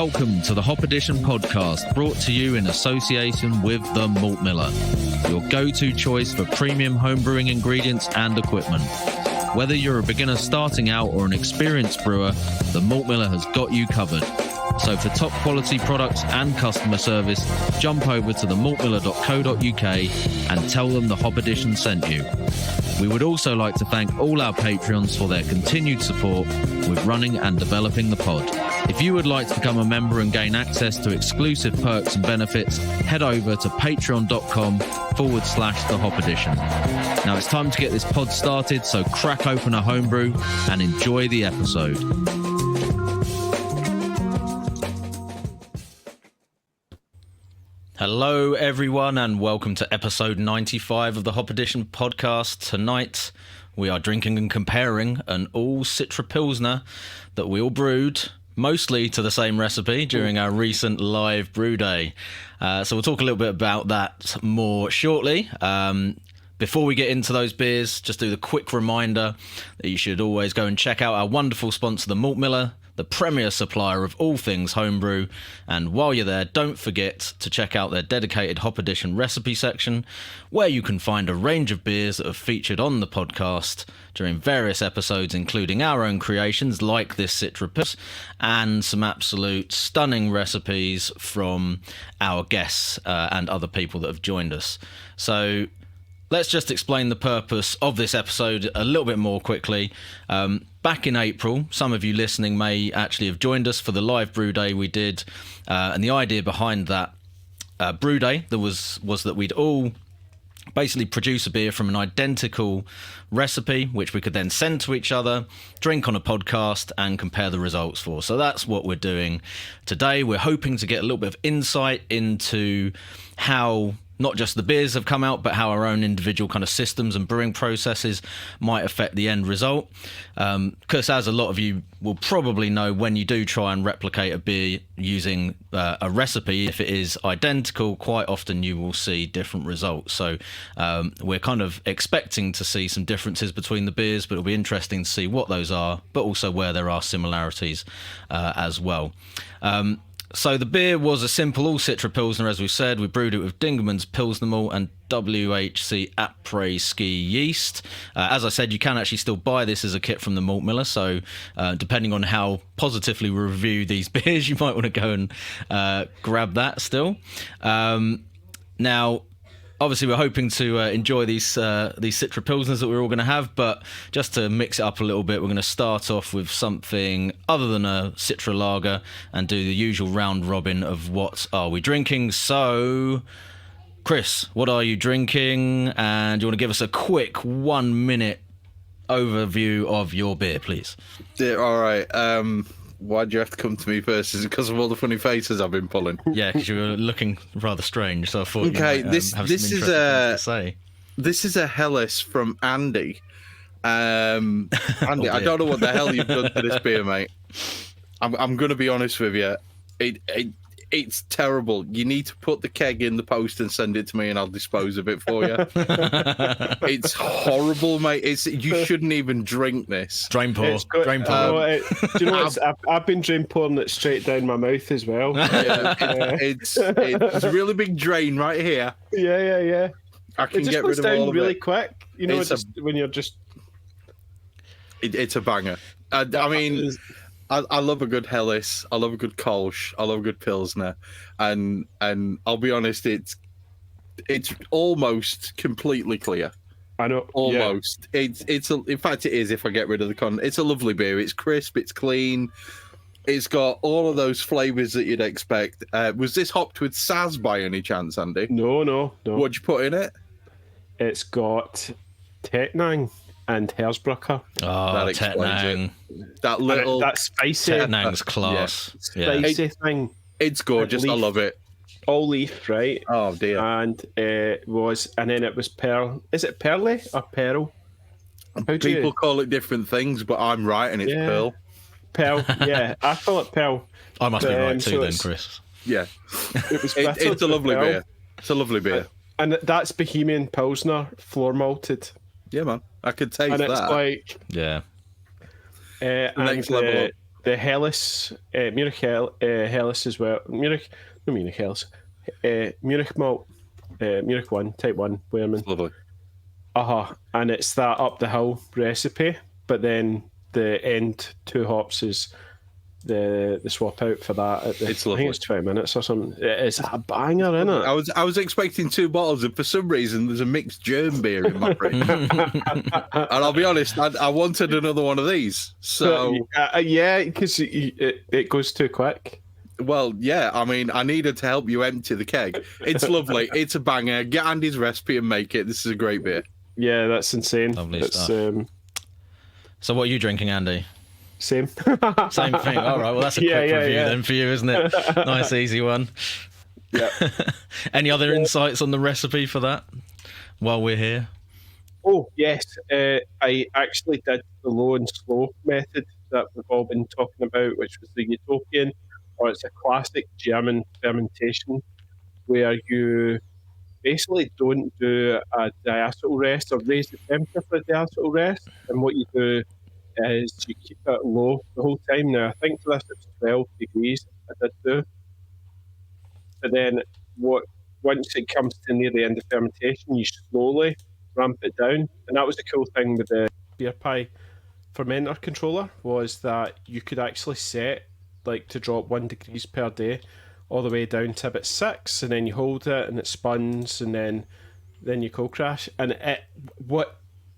Welcome to the Hop Edition podcast, brought to you in association with The Malt Miller, your go-to choice for premium homebrewing ingredients and equipment. Whether you're a beginner starting out or an experienced brewer, The Malt Miller has got you covered. So for top quality products and customer service, jump over to themaltmiller.co.uk and tell them the Hop Edition sent you. We would also like to thank all our Patreons for their continued support with running and developing the pod. If you would like to become a member and gain access to exclusive perks and benefits, head over to patreon.com/the Hop Edition. Now it's time to get this pod started, so crack open a homebrew and enjoy the episode. Hello everyone and welcome to episode 95 of the Hop Edition podcast. Tonight we are drinking and comparing an all Citra Pilsner that we all brewed mostly to the same recipe during our recent live brew day. So we'll talk a little bit about that more shortly. Before we get into those beers, just do the quick reminder that you should always go and check out our wonderful sponsor, the Malt Miller, the premier supplier of all things homebrew. And while you're there, don't forget to check out their dedicated Hop Edition recipe section, where you can find a range of beers that have featured on the podcast during various episodes, including our own creations like this Citra Pils, and some absolute stunning recipes from our guests and other people that have joined us. So let's just explain the purpose of this episode a little bit more quickly. Back in April, some of you listening may actually have joined us for the live brew day we did. And the idea behind that brew day was that we'd all basically produce a beer from an identical recipe, which we could then send to each other, drink on a podcast, and compare the results for. So that's what we're doing today. We're hoping to get a little bit of insight into how not just the beers have come out, but how our own individual kind of systems and brewing processes might affect the end result. Because as a lot of you will probably know, when you do try and replicate a beer using a recipe, if it is identical, quite often you will see different results. So we're kind of expecting to see some differences between the beers, but it'll be interesting to see what those are, but also where there are similarities as well. So the beer was a simple all Citra Pilsner, as we said. We brewed it with Dingerman's Pilsner malt and WHC après ski yeast. As I said, you can actually still buy this as a kit from the Malt Miller, so depending on how positively we review these beers, you might want to go and grab that still. Now, obviously, we're hoping to enjoy these Citra Pilsners that we're all going to have, but just to mix it up a little bit, we're going to start off with something other than a Citra lager and do the usual round robin of what are we drinking. So, Chris, what are you drinking? And do you want to give us a quick 1 minute overview of your beer, please? Yeah, all right. Why'd you have to come to me first? Is it because of all the funny faces I've been pulling? Yeah, because you were looking rather strange, so I thought okay, you might, this have this some is interesting things to say. This is a Hellas from Andy. Andy, I don't know what the hell you've done to this beer, mate. I'm going to be honest with you. It's terrible. You need to put the keg in the post and send it to me, and I'll dispose of it for you. It's horrible, mate. You shouldn't even drink this. Drain pour. Drain pour. Do you know what? I've been drain pouring it straight down my mouth as well. Yeah, it's a really big drain right here. Yeah. I can it just get goes rid of down all of really it. quick. You know, when you're just. It's a banger. I mean, I love a good Helles. I love a good Kolsch. I love a good Pilsner, and I'll be honest, it's almost completely clear. I know, almost. Yeah. In fact, it is. If I get rid of the con, it's a lovely beer. It's crisp. It's clean. It's got all of those flavors that you'd expect. Was this hopped with Saz by any chance, Andy? No. What'd you put in it? It's got Tettnang and Hersbrucker. Oh, that explains it. That little that spicy Tettnang's class. Spicy thing. It's gorgeous. I love it. All leaf, right? Oh dear. And then it was pearl. Is it pearly or pearl? People call it different things, but I'm right, and it's pearl. Pearl, yeah. I call it pearl. I must be right too, then, Chris. Yeah. It's a lovely beer. It's a lovely beer. And that's Bohemian Pilsner, floor malted. Yeah, man. I could taste and that. And it's like... Yeah. The next level up. Helles, Helles as well. Munich Helles, Munich malt, Munich 1, Type 1, Wehrmann. Lovely. And it's that up the hill recipe, but then the end 2 hops is the swap out for that. It's I lovely. think it's 20 minutes or something. It's a banger, isn't it? I was expecting 2 bottles, and for some reason there's a mixed germ beer in my fridge. And I'll be honest, I wanted another one of these. So yeah, because it goes too quick. well, yeah. I mean, I needed to help you empty the keg. It's lovely. It's a banger. Get Andy's recipe and make it. This is a great beer. Yeah, that's insane. Lovely It's, stuff. So what are you drinking, Andy? Same. Same thing. All right. Well, that's a quick review then for you, isn't it? Nice, easy one. Yeah. Any other insights on the recipe for that while we're here? Oh, yes. I actually did the low and slow method that we've all been talking about, which was the utopian, or it's a classic German fermentation where you basically don't do a diacetyl rest or raise the temperature for a diacetyl rest. And what you do is you keep it low the whole time. Now, I think for this it's 12 degrees I did do. But then once it comes to near the end of fermentation, you slowly ramp it down. And that was the cool thing with the beer pie fermenter controller, was that you could actually set like to drop 1 degrees per day all the way down to about 6, and then you hold it and it spuns, and then you cold crash. And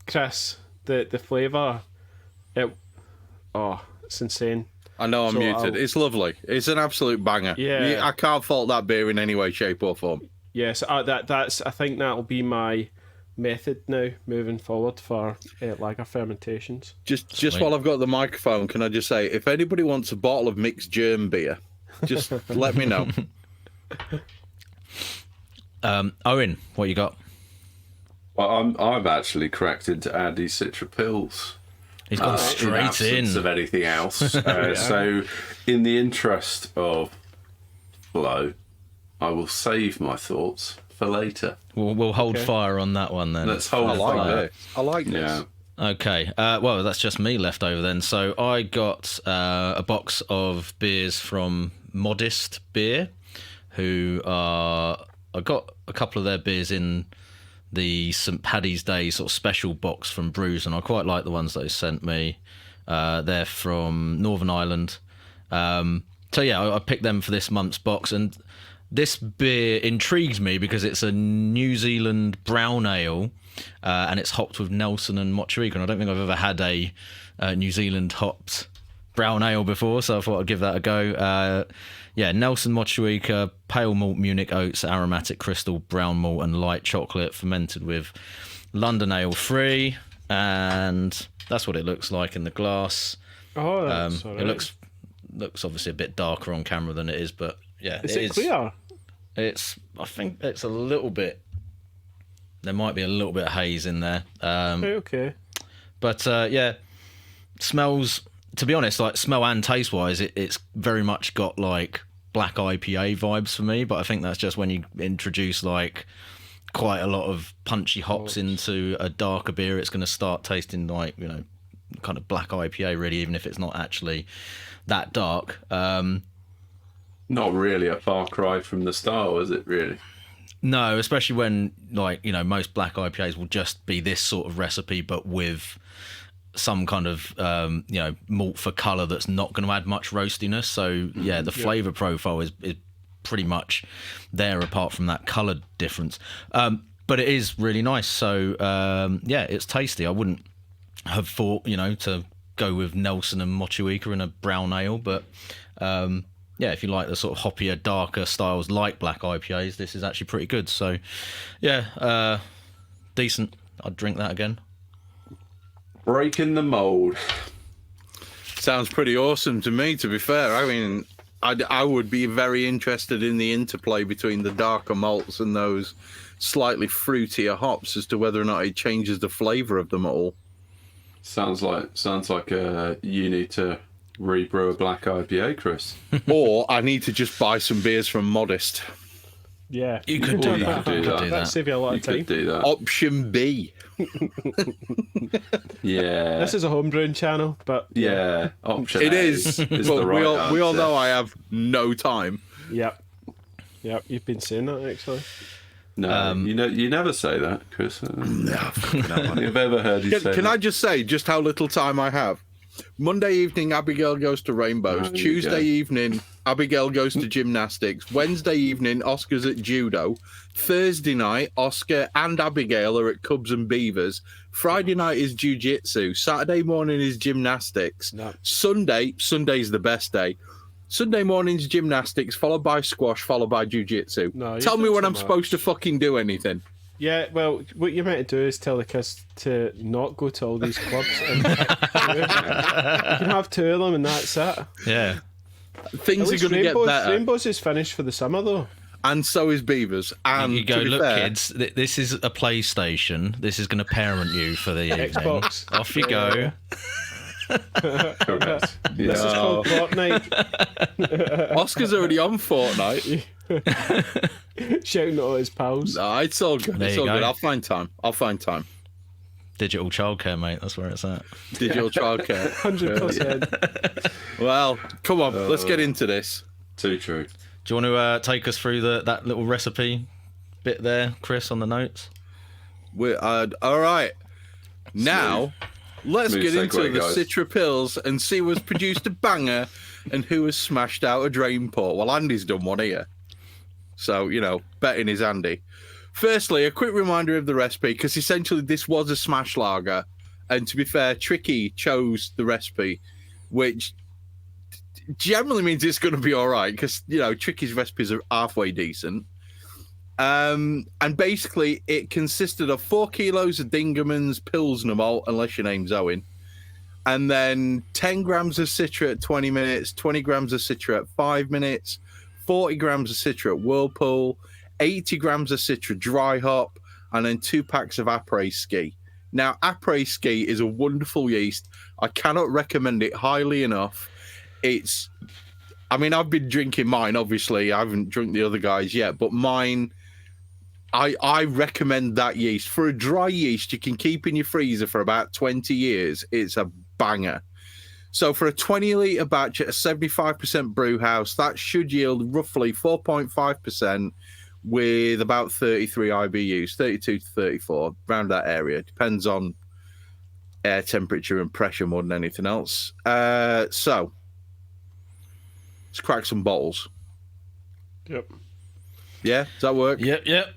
Chris, the flavour, it's insane. I know I'm muted. It's lovely. It's an absolute banger. Yeah. I can't fault that beer in any way, shape, or form. Yes, that's. I think that'll be my method now moving forward for lager fermentations. Just while I've got the microphone, can I just say, if anybody wants a bottle of mixed germ beer, just let me know. Owen, what you got? Well, I've actually cracked into Andy's Citra Pils. He's gone straight absence in. of anything else. So, in the interest of flow, I will save my thoughts for later. We'll hold fire on that one then. Let's hold fire. I like this. Yeah. Okay. Well, that's just me left over then. So I got a box of beers from Modest Beer, I got a couple of their beers in the St. Paddy's Day sort of special box from Brews, and I quite like the ones that they sent me. They're from Northern Ireland. So yeah, I picked them for this month's box, and this beer intrigues me because it's a New Zealand brown ale, and it's hopped with Nelson and Motueka, and I don't think I've ever had a New Zealand hopped brown ale before, so I thought I'd give that a go. Nelson Motueka, pale malt Munich oats, aromatic crystal, brown malt and light chocolate, fermented with London Ale free, and that's what it looks like in the glass. Oh, that's all right. It looks obviously a bit darker on camera than it is, but yeah, Is it clear? I think it's a little bit. There might be a little bit of haze in there. Okay. But smells. To be honest, like smell and taste wise, it's very much got like black IPA vibes for me. But I think that's just when you introduce like quite a lot of punchy hops into a darker beer, it's going to start tasting like, kind of black IPA really, even if it's not actually that dark. Not really a far cry from the style, is it really? No, especially when most black IPAs will just be this sort of recipe, but with some kind of malt for colour that's not going to add much roastiness. So the flavour profile is pretty much there apart from that colour difference. But it is really nice. So it's tasty. I wouldn't have thought to go with Nelson and Motueka in a brown ale, but if you like the sort of hoppier, darker styles like black IPAs, this is actually pretty good. So decent. I'd drink that again. Breaking the mold. Sounds pretty awesome to me, to be fair. I mean, I would be very interested in the interplay between the darker malts and those slightly fruitier hops as to whether or not it changes the flavour of them all. Sounds like you need to rebrew a black IPA, Chris. Or I need to just buy some beers from Modest. Yeah. You could do that. do that. That'd save you a lot You of time. could do that. Option B. Yeah. This is a homebrewing channel, but Yeah. Option It A is. the But right we all answer. know I have no time. Yep, you've been saying that actually. No, you never say that, Chris. No, I've ever heard you say Can that. I just say just how little time I have? Monday evening, Abigail goes to Rainbows. Oh, you Tuesday go. evening, Abigail goes to gymnastics. Wednesday evening, Oscar's at judo. Thursday night, Oscar and Abigail are at Cubs and Beavers. Friday night is jiu-jitsu. Saturday morning is gymnastics. No. Sunday's the best day. Sunday morning's gymnastics, followed by squash, followed by jiu-jitsu. No, you've Tell me done when too I'm much. supposed to fucking do anything. Yeah, well, what you're meant to do is tell the kids to not go to all these clubs. And you can have 2 of them, and that's it. Yeah. Things At are least going to get better. Rainbows is finished for the summer, though. And so is Beavers. And You go, to be look, fair, kids, this is a PlayStation. This is going to parent you for the evening. Xbox. Off you go. Correct. This is Yeah. called Fortnite. Oscar's already on Fortnite. Shouting at all his pals. No, it's all good. There It's you all go. good. I'll find time. Digital childcare, mate. That's where it's at. Digital childcare. 100%. Well, come on, let's get into this. Too true. Do you want to take us through that little recipe bit there, Chris, on the notes? We're all right. Now, let's Smooth get into segue, the guys. Citra Pils and see who's produced a banger and who has smashed out a drain port. Well, Andy's done one here. So, betting is Andy. Firstly, a quick reminder of the recipe, because essentially this was a smash lager. And to be fair, Tricky chose the recipe, which generally means it's going to be all right, because, Tricky's recipes are halfway decent. And basically, it consisted of 4 kilos of Dingerman's Pilsner malt, unless your name's Owen, and then 10 grams of Citra at 20 minutes, 20 grams of Citra at 5 minutes, 40 grams of Citra at Whirlpool, 80 grams of Citra dry hop, and then 2 packs of Après Ski. Now, Après Ski is a wonderful yeast. I cannot recommend it highly enough. I've been drinking mine, obviously. I haven't drunk the other guys yet, but mine, I recommend that yeast. For a dry yeast you can keep in your freezer for about 20 years, it's a banger. So for a 20-litre batch at a 75% brew house, that should yield roughly 4.5% with about 33 IBUs, 32 to 34, around that area. Depends on air temperature and pressure more than anything else. So let's crack some bottles. Yep. Yeah, does that work? Yep.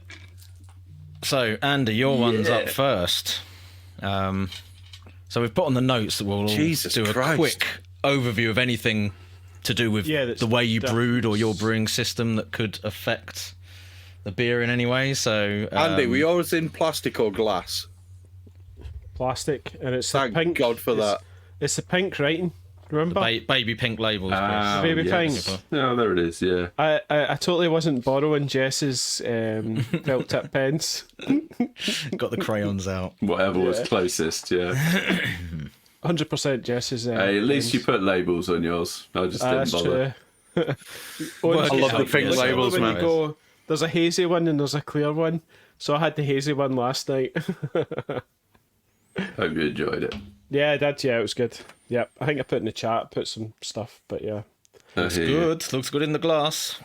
So, Andy, your one's up first. So we've put on the notes that we'll all Jesus do a Christ. quick overview of anything to do with Yeah, that's the way you done. brewed or your brewing system that could affect the beer in any way. So, Andy, were yours in plastic or glass? Plastic, and it's Thank the pink. God for that. It's the pink writing. Remember? baby pink labels. Chris. Baby yes. pink. Oh, there it is, yeah. I totally wasn't borrowing Jess's felt tip pens. Got the crayons out. Whatever was closest, yeah. 100% Jess's. Hey, at least you pens. put labels on yours. I just didn't That's bother. true. Work I it love out the for pink yourself. labels, when man. you go, there's a hazy one and there's a clear one. So I had the hazy one last night. Hope you enjoyed it. Yeah, I did. Yeah, it was good. Yeah, I think I put in the chat, put some stuff, but yeah. Looks good. Looks good in the glass.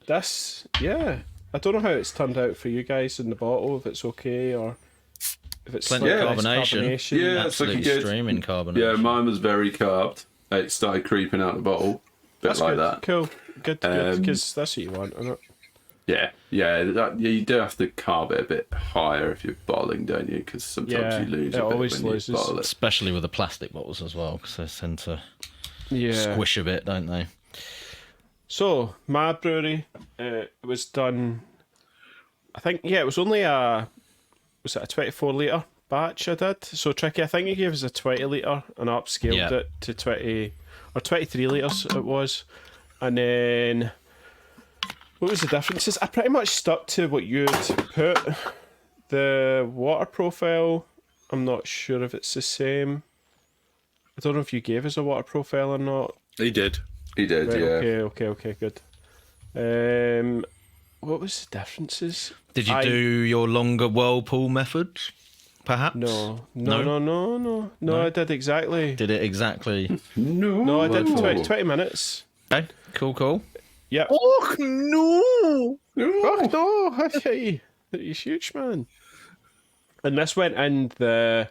This, yeah. I don't know how it's turned out for you guys in the bottle, if it's okay or if it's Plenty slightly of less carbonation. Yeah, it's Absolutely looking good. streaming carbonation. Yeah, mine was very carved. It started creeping out the bottle. Bit That's like good. that. Cool. Good, because that's what you want, isn't it? Yeah, you do have to carb it a bit higher if you're bottling, don't you? Because sometimes Yeah, you lose it a bit always when loses. you bottle it. Especially with the plastic bottles as well, because they tend to Yeah. squish a bit, don't they? So, my brewery, it was done, I think, yeah, it was only was it a 24 litre batch I did? So, Tricky, I think he gave us a 20 litre and I upscaled it to 20, or 23 litres it was. And then, what was the differences? I pretty much stuck to what you'd put. The water profile, I'm not sure if it's the same. I don't know if you gave us a water profile or not. He did. He did, Right, yeah. Okay, good. What was the differences? Did you do your longer whirlpool method, perhaps? No. No? I did exactly. Did it exactly? No, I did 20 minutes. Okay, cool. Yep. Oh no! Oh no! Hey, he's huge, man. And this went in the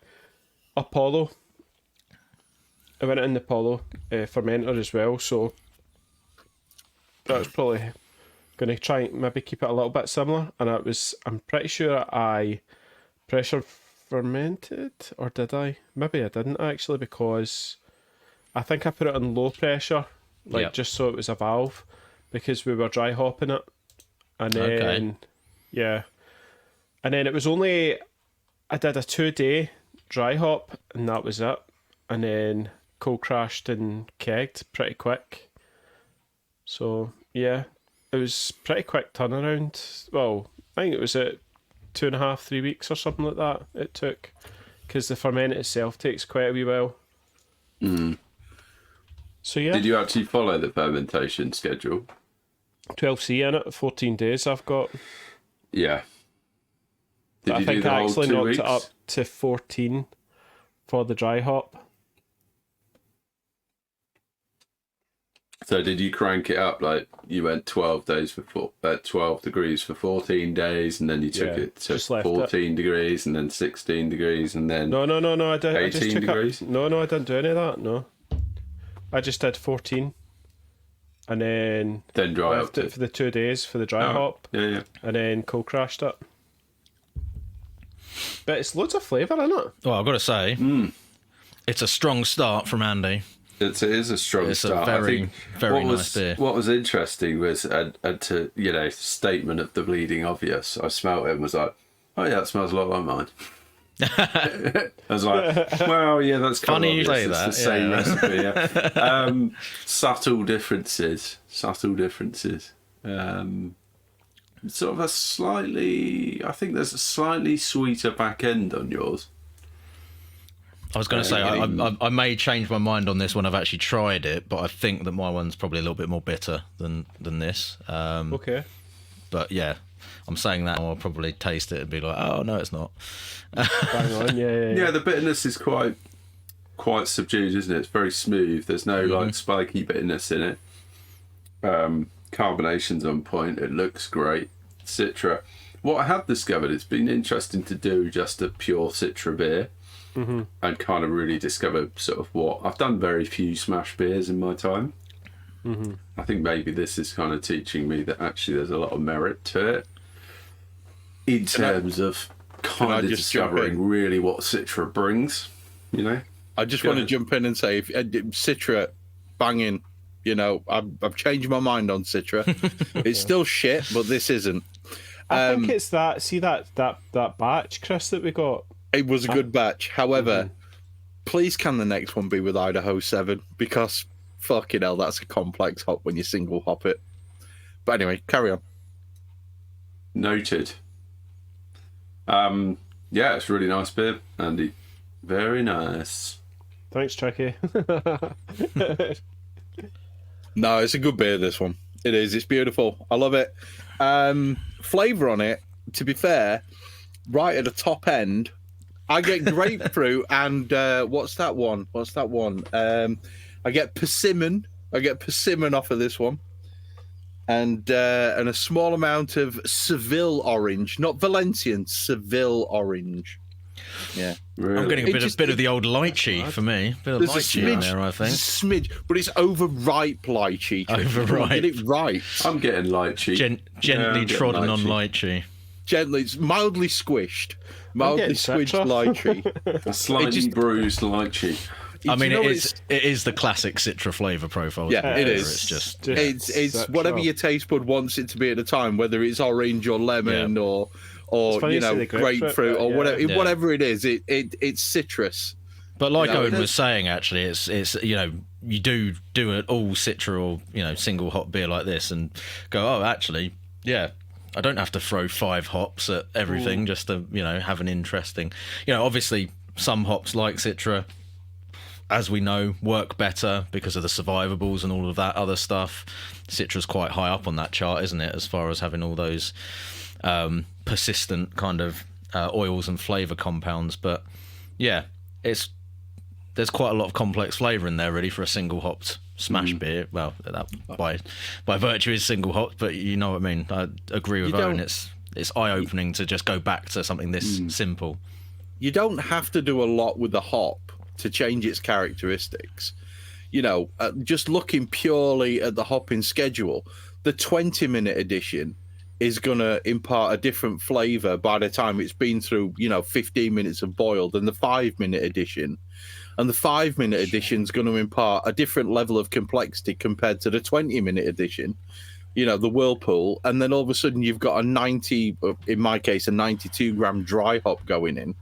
Apollo. I went in the Apollo fermenter as well, so that's probably going to try and maybe keep it a little bit similar. And I'm pretty sure I pressure fermented, or did I? Maybe I didn't actually, because I think I put it on low pressure, just so it was a valve, because we were dry hopping it. And then, and then it was only, I did a 2-day dry hop, and that was it. And then cold crashed and kegged pretty quick. So, yeah, it was pretty quick turnaround. Well, I think it was at 2.5, 3 weeks or something like that it took, because the ferment itself takes quite a wee while. So, yeah. Did you actually follow the fermentation schedule? 12C in it, 14 days I've got. Yeah. Did I you think do the I whole actually 2 knocked weeks? it up to 14 for the dry hop. So did you crank it up, like you went 12 degrees for 14 days, and then you took it to just left 14 degrees, and then 16 degrees, and then No. I did. I just 18 took degrees? No, I didn't do any of that. No, I just did 14, and then dry up left it for the 2 days for the dry Oh, hop, Yeah. and then cold crashed it. But it's loads of flavour in it. Well, I've got to say, it's a strong start from Andy. It is a strong It's start. a I think very what nice beer. What was interesting was, to statement of the bleeding obvious. I smelt it and was like, oh yeah, that smells a lot like mine. I was like, well, yeah, that's kind Funny of you obvious. say It's that, the same yeah. recipe. Yeah. Subtle differences. Sort of I think there's a slightly sweeter back end on yours. I was going to say, I may change my mind on this when I've actually tried it, but I think that my one's probably a little bit more bitter than this. Okay. But yeah, I'm saying that, and I'll probably taste it and be like, oh, no, it's not. Bang on. Yeah. Yeah, the bitterness is quite subdued, isn't it? It's very smooth. There's no like spiky bitterness in it. Carbonation's on point. It looks great. Citra. What I have discovered, it's been interesting to do just a pure Citra beer. And kind of really discover sort of what I've done. Very few smash beers in my time. I think maybe this is kind of teaching me that actually there's a lot of merit to it in terms of kind of discovering really what Citra brings. You know, I just want to jump in and say, if Citra, banging. I've changed my mind on Citra. It's still shit, but this isn't. I think it's that. See that batch, Chris, that we got. It was a good batch. However, please can the next one be with Idaho 7? Because fucking hell, that's a complex hop when you single hop it. But anyway, carry on. Noted. Yeah, it's a really nice beer, Andy. Very nice. Thanks, Tricky. No, it's a good beer, this one. It is. It's beautiful. I love it. Flavour on it, to be fair, right at the top end, I get grapefruit and what's that one? I get persimmon. Off of this one, and a small amount of Seville orange, not Valencian, Seville orange. Yeah, Really? I'm getting a bit of the old lychee for me. Bit of lychee in there, I think. Smidge, but it's overripe lychee. Overripe. Get it right. I'm getting lychee. Gently trodden on lychee. Gently, it's mildly squished. Mildly squished lychee. A slightly bruised lychee. I mean, it is the classic Citra flavour profile. Yeah, it is. It's just it's whatever your taste bud wants it to be at the time, whether it's orange or lemon or grapefruit or whatever it is. It's citrus. But like Owen was saying, actually, it's you do an all Citra or single hop beer like this and go, oh, actually, yeah, I don't have to throw 5 hops at everything just to have an interesting. Obviously some hops like Citra as we know, work better because of the survivables and all of that other stuff. Citra's quite high up on that chart, isn't it, as far as having all those persistent kind of oils and flavour compounds. But yeah, there's quite a lot of complex flavour in there, really, for a single hopped smash beer. Well, that by virtue is single hopped, but you know what I mean. I agree with Owen. It's eye opening to just go back to something this simple. You don't have to do a lot with the hop to change its characteristics. You know, just looking purely at the hopping schedule, the 20-minute edition is going to impart a different flavour by the time it's been through, 15 minutes of boil than the 5-minute edition. And the 5-minute edition is going to impart a different level of complexity compared to the 20-minute edition, the Whirlpool. And then all of a sudden you've got a 90, in my case, a 92-gram dry hop going in,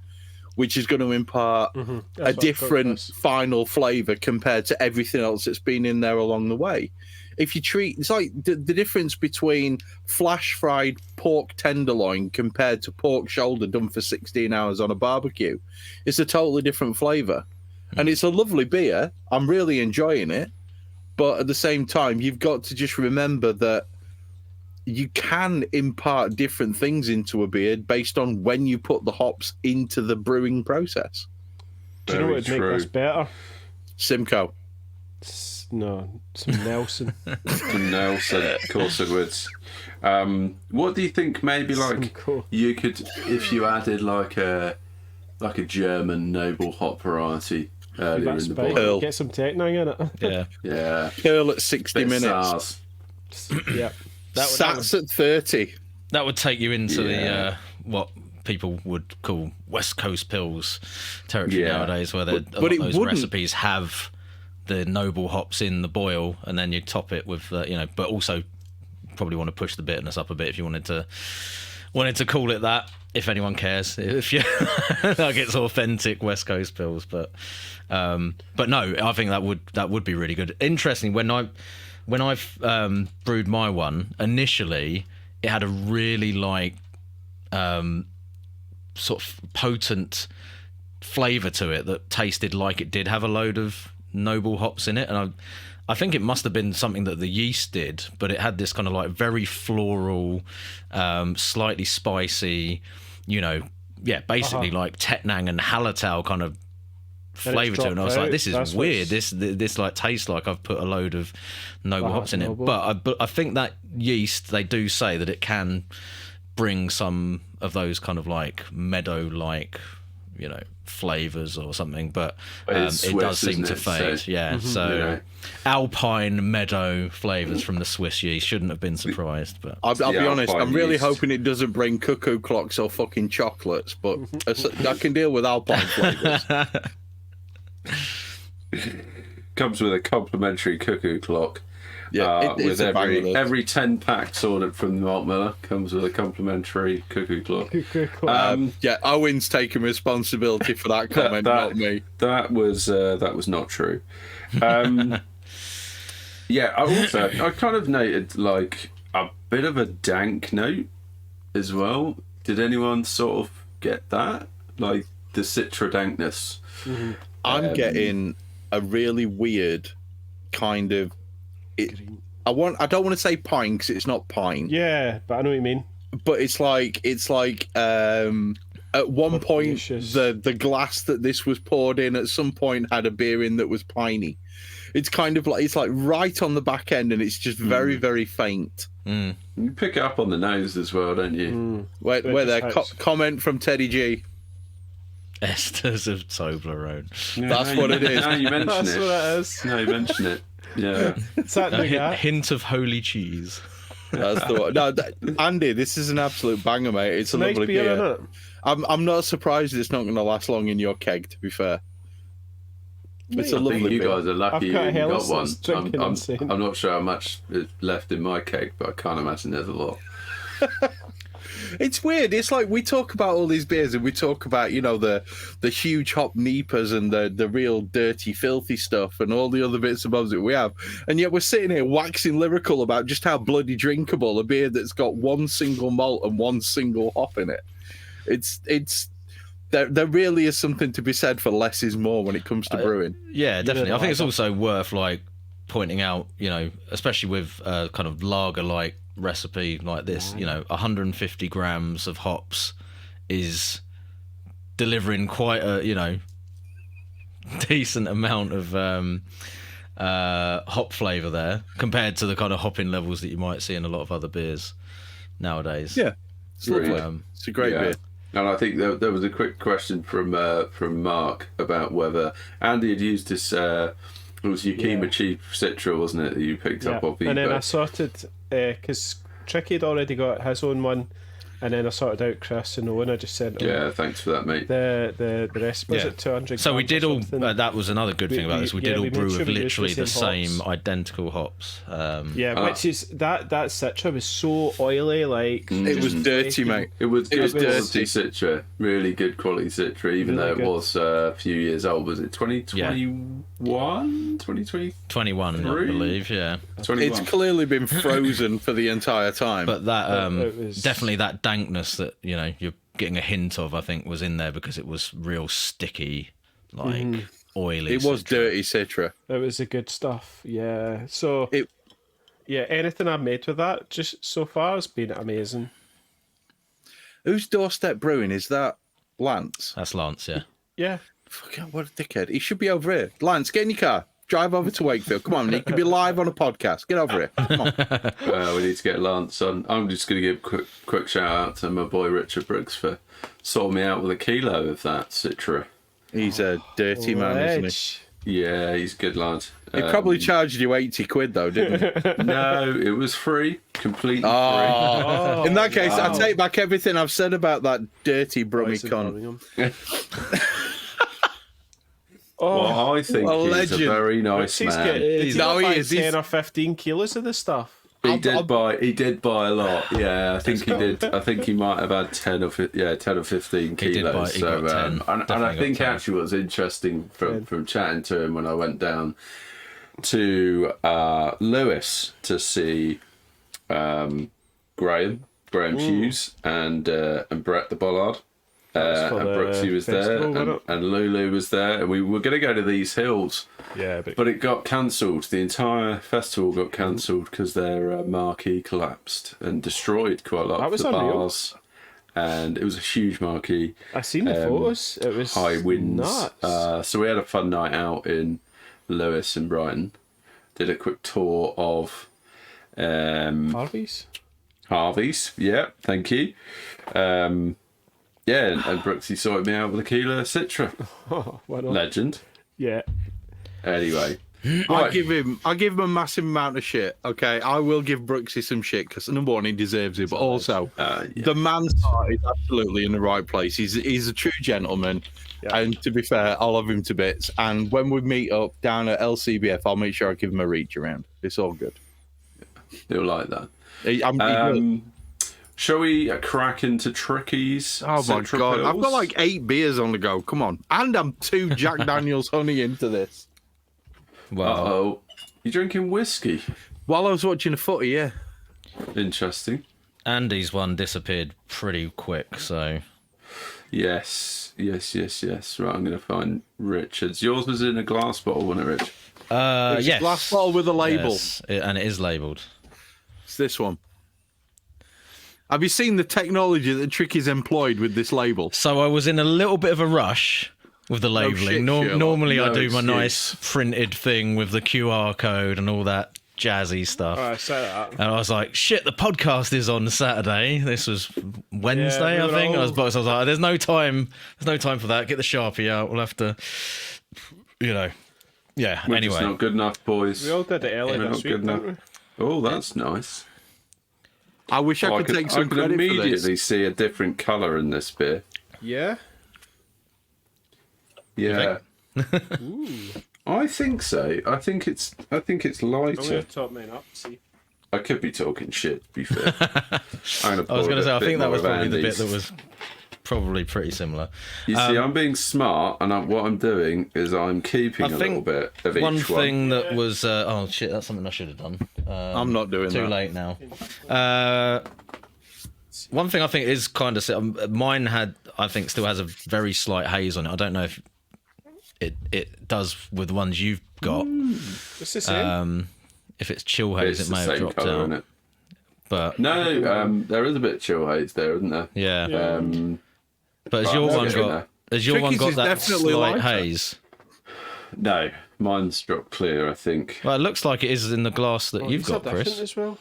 which is going to impart a different final flavour compared to everything else that's been in there along the way. If you treat, it's like the difference between flash fried pork tenderloin compared to pork shoulder done for 16 hours on a barbecue. It's a totally different flavour. And it's a lovely beer. I'm really enjoying it. But at the same time, you've got to just remember that you can impart different things into a beer based on when you put the hops into the brewing process. Do you know what would make this better? Simcoe. No, some Nelson. Some Nelson, of course it would. What do you think? Maybe like you could, if you added like a German noble hop variety earlier in the boil. Get some techno in it. Yeah. Pearl at 60 minutes. Yeah. Sats at 30. That would take you into the what people would call West Coast Pils territory nowadays, where a lot of those recipes have the noble hops in the boil, and then you top it with but also probably want to push the bitterness up a bit if you wanted to call it that, if anyone cares, if you like it's authentic West Coast Pils. But no, I think that would be really good. Interesting, when I've brewed my one, initially it had a really sort of potent flavour to it that tasted like it did have a load of noble hops in it, and I think it must have been something that the yeast did, but it had this kind of like very floral, slightly spicy, basically like Tettnang and Hallertau kind of flavour to it. And I was like, this is weird. This like tastes like I've put a load of noble hops in it. But I think that yeast, they do say that it can bring some of those kind of like meadow-like, flavours or something, but it does seem to fade. So alpine meadow flavours from the Swiss yeast. Shouldn't have been surprised, but I'll be honest, I'm really hoping it doesn't bring cuckoo clocks or fucking chocolates, but I can deal with alpine flavours. Comes with a complimentary cuckoo clock. With every 10 packs ordered from the Malt Miller comes with a complimentary cuckoo clock. Owen's taking responsibility for that comment, not me. That was not true. I kind of noted like a bit of a dank note as well. Did anyone sort of get that? Like the citra dankness? I'm getting a really weird kind of. I don't want to say pine because it's not pine. Yeah, but I know what you mean. But it's like at one point the glass that this was poured in at some point had a beer in that was piney. It's kind of like it's like right on the back end, and it's just very very faint. You pick it up on the nose as well, don't you? Where there comment from Teddy G. Esters of Toblerone. That's what it is. Now you mention That's it. what it is. Now you mention it. Yeah. Hint of holy cheese. That's the one. No, Andy, this is an absolute banger, mate. It's a nice lovely beer. beer. I'm not surprised it's not going to last long in your keg, to be fair. It's a lovely beer. You guys are lucky you got one. I'm not sure how much is left in my keg, but I can't imagine there's a lot. It's weird. It's like we talk about all these beers and we talk about, the huge hop neepers and the real dirty, filthy stuff and all the other bits and bobs that we have. And yet we're sitting here waxing lyrical about just how bloody drinkable a beer that's got one single malt and one single hop in it. It's there really is something to be said for less is more when it comes to brewing. Yeah, definitely. know, I think it's also worth like pointing out, especially with a kind of lager-like recipe like this, 150 grams of hops is delivering quite a, decent amount of hop flavour there compared to the kind of hopping levels that you might see in a lot of other beers nowadays. Yeah, it's lovely. It's a great beer. And I think there was a quick question from Mark about whether Andy had used this. It was Yakima Cheap Citra, wasn't it, that you picked up off eBay? And then I sorted, because Tricky had already got his own one, and then I sorted out Chris and Owen. I just sent him thanks for that, mate. the rest. Was it 200 So we did all. something? That was another good thing about this. We did all we made brew sure with we used literally the the same same hops. identical hops. Which is that Citra was so oily, like It was dirty, mate. It was good was quality dirty. Citra, really good quality Citra, even Really though it good. was a few years old. Was it 2021? 2020? 21, I believe. Yeah. 21. It's clearly been frozen for the entire time. But that it was- definitely that dankness that you're getting a hint of, I think, was in there because it was real sticky, like oily. it was Citra. dirty Citra. it was the good stuff. Yeah. So anything I've made with that just so far has been amazing. Whose doorstep brewing is that? Lance. That's Lance, yeah. Yeah. Fucking what a dickhead. He should be over here. Lance, get in your car. Drive over to Wakefield. Come on, you can be live on a podcast. Get over here. Come on. We need to get Lance on. I'm just going to give a quick shout out to my boy Richard Brooks for sorting me out with a kilo of that Citra. He's a dirty man, isn't Ledge. Yeah, he's a good lad. he? He probably charged you 80 quid though, didn't he? No, it was free, completely free. Oh, in that case, I take back everything I've said about that dirty brummy Boys in cunt. Birmingham. Well, I think a he's legend. a very nice He's man. got, did he No, not he buy is. He's- 10 or 15 kilos of this stuff. He did buy a lot. Yeah, I think he did. I think he might have had 10 or 15 He did buy- kilos. he got 10. And I Definitely think got 10. actually what was interesting from chatting to him when I went down to Lewis to see Graham Hughes and Brett the Bollard. And for the Brooksy was there, festival, wasn't it? and Lulu was there, and we were going to go to these hills, Yeah, but it got cancelled. The entire festival got cancelled because their marquee collapsed and destroyed quite a lot That of was the unreal. bars. And it was a huge marquee, I seen the photos. It was high winds. nuts. So we had a fun night out in Lewis and Brighton. Did a quick tour of Harvey's. Harvey's. Yeah, thank you. Yeah, and Brooksy sorted me out with a kilo of Citra. Oh, why not? Legend. Yeah. Anyway. I give him a massive amount of shit. Okay, I will give Brooksy some shit because number one, he deserves it, but also the man's heart is absolutely in the right place. He's a true gentleman, and to be fair, I love him to bits. And when we meet up down at LCBF, I'll make sure I give him a reach around. It's all good. He'll like that. He will. Shall we crack into Tricky's? Oh my Citra god, I've Pils? got like 8 beers on the go. Come on, and I'm 2 Jack Daniels honey into this. Well, Uh-oh. You're drinking whiskey. While I was watching the footy, yeah. Interesting. Andy's one disappeared pretty quick, so Yes. Right, I'm going to find Richard's. Yours was in a glass bottle, wasn't it, Rich? It's yes. a glass bottle with a label. Yes, and it is labelled. It's this one. Have you seen the technology that Tricky's employed with this label? So I was in a little bit of a rush with the labelling. shit, Sherlock. Normally I No do my excuse. nice printed thing with the QR code and all that jazzy stuff. I said that. And I was like, shit, the podcast is on Saturday. This was Wednesday, Yeah, I we think. were I was like, there's no time for that. Get the Sharpie out. We'll have to, yeah. We're Anyway, just not good enough, boys. We all did it early We're this not week, good didn't enough. we? Oh, that's nice. I wish I could take some I could credit for immediately this. see a different colour in this beer. Yeah. Yeah. I think so. I think it's I'm going lighter. to top mine up, see. I could be talking shit, to be fair. I I was going to say, I think that was probably the bit that was probably pretty similar. You see, I'm being smart, and what I'm doing is I'm keeping I a little think bit of each one one. thing that was oh shit, that's something I should have done. I'm not doing Too that. late now. One thing I think is kind of mine still has a very slight haze on it. I don't know if it does with the ones you've got. It's the same. If it's chill haze, It's it the may have same dropped colour, out. isn't it? But No, there is a bit of chill haze there, isn't there? yeah. But has your Right, one let's got? get in Has your one Tricky's got is that definitely slight lighter. haze? No, mine's dropped clear, I think. Well, it looks like it is in the glass that you've These are got, different Chris. as well.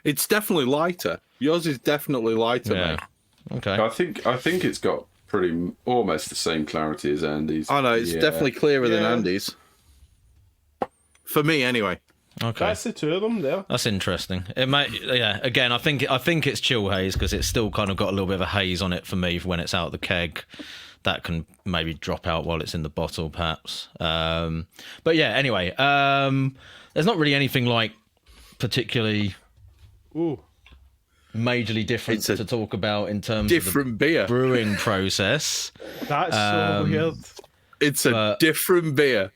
It's definitely lighter. Yours is definitely lighter, Yeah. mate. Okay. I think it's got almost the same clarity as Andy's. I know, it's definitely clearer than Yeah. Andy's. For me, anyway. Okay. That's the two of them there. That's interesting. It may, yeah. Again, I think it's chill haze because it's still kind of got a little bit of a haze on it for me when it's out of the keg. That can maybe drop out while it's in the bottle, perhaps. But yeah. Anyway, there's not really anything like particularly Ooh. majorly different It's a to talk about in terms Different beer. of the brewing process. That's so weird. It's a But- different beer.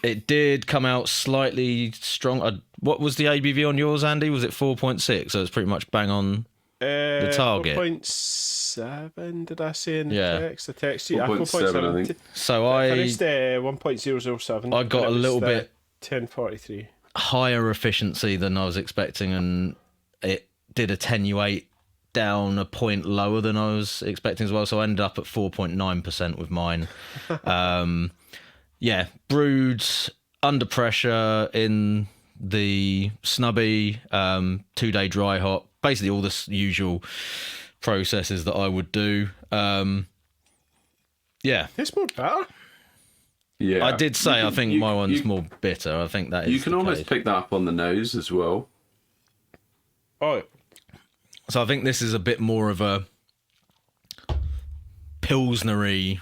It did come out slightly strong. What was the ABV on yours, Andy? Was it 4.6? So it's pretty much bang on. The target. 4.7, did I say in Yeah. the text? The text sheet. 4.7, I think. So I I finished 1.007. I got and it a was little the bit 1043. higher efficiency than I was expecting, and it did attenuate down a point lower than I was expecting as well. So I ended up at 4.9% with mine. Yeah, brewed under pressure in the snubby, 2-day dry hop, basically all the usual processes that I would do. Yeah, It's more better. Yeah, I did say I think my one's you, more bitter. I think that is You can the almost case. pick that up on the nose as well. Oh, So I think this is a bit more of a pilsnery,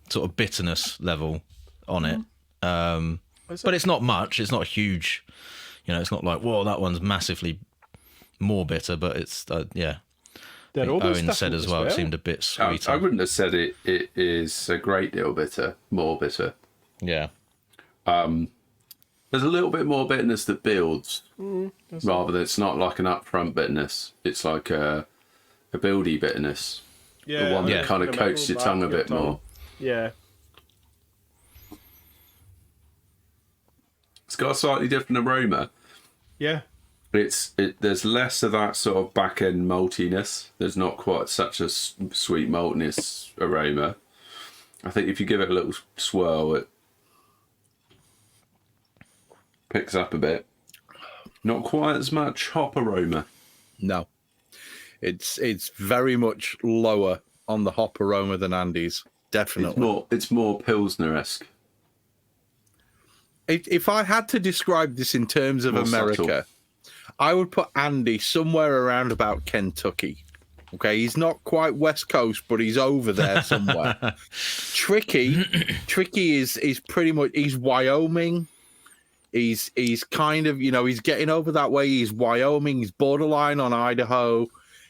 sort of bitterness level on it. But it's not much. It's not huge. It's not like, whoa, that one's massively more bitter. But it's, they're I think almost Owen said different as well, it seemed a bit I sweeter. wouldn't have said it is a great deal more bitter. Yeah. There's a little bit more bitterness that builds, rather than it's not like an upfront bitterness. It's like a buildy bitterness. Yeah, The one that Yeah. kind of coats your tongue a bit more. Yeah. It's got a slightly different aroma. Yeah. There's less of that sort of back end maltiness. There's not quite such a sweet maltiness aroma. I think if you give it a little swirl, it picks up a bit. Not quite as much hop aroma. No. It's very much lower on the hop aroma than Andy's. Definitely. It's more Pilsner-esque. If I had to describe this in terms of More America, subtle. I would put Andy somewhere around about Kentucky. Okay, he's not quite West Coast, but he's over there somewhere. Tricky is pretty much, he's Wyoming. He's kind of, he's getting over that way. He's Wyoming. He's borderline on Idaho.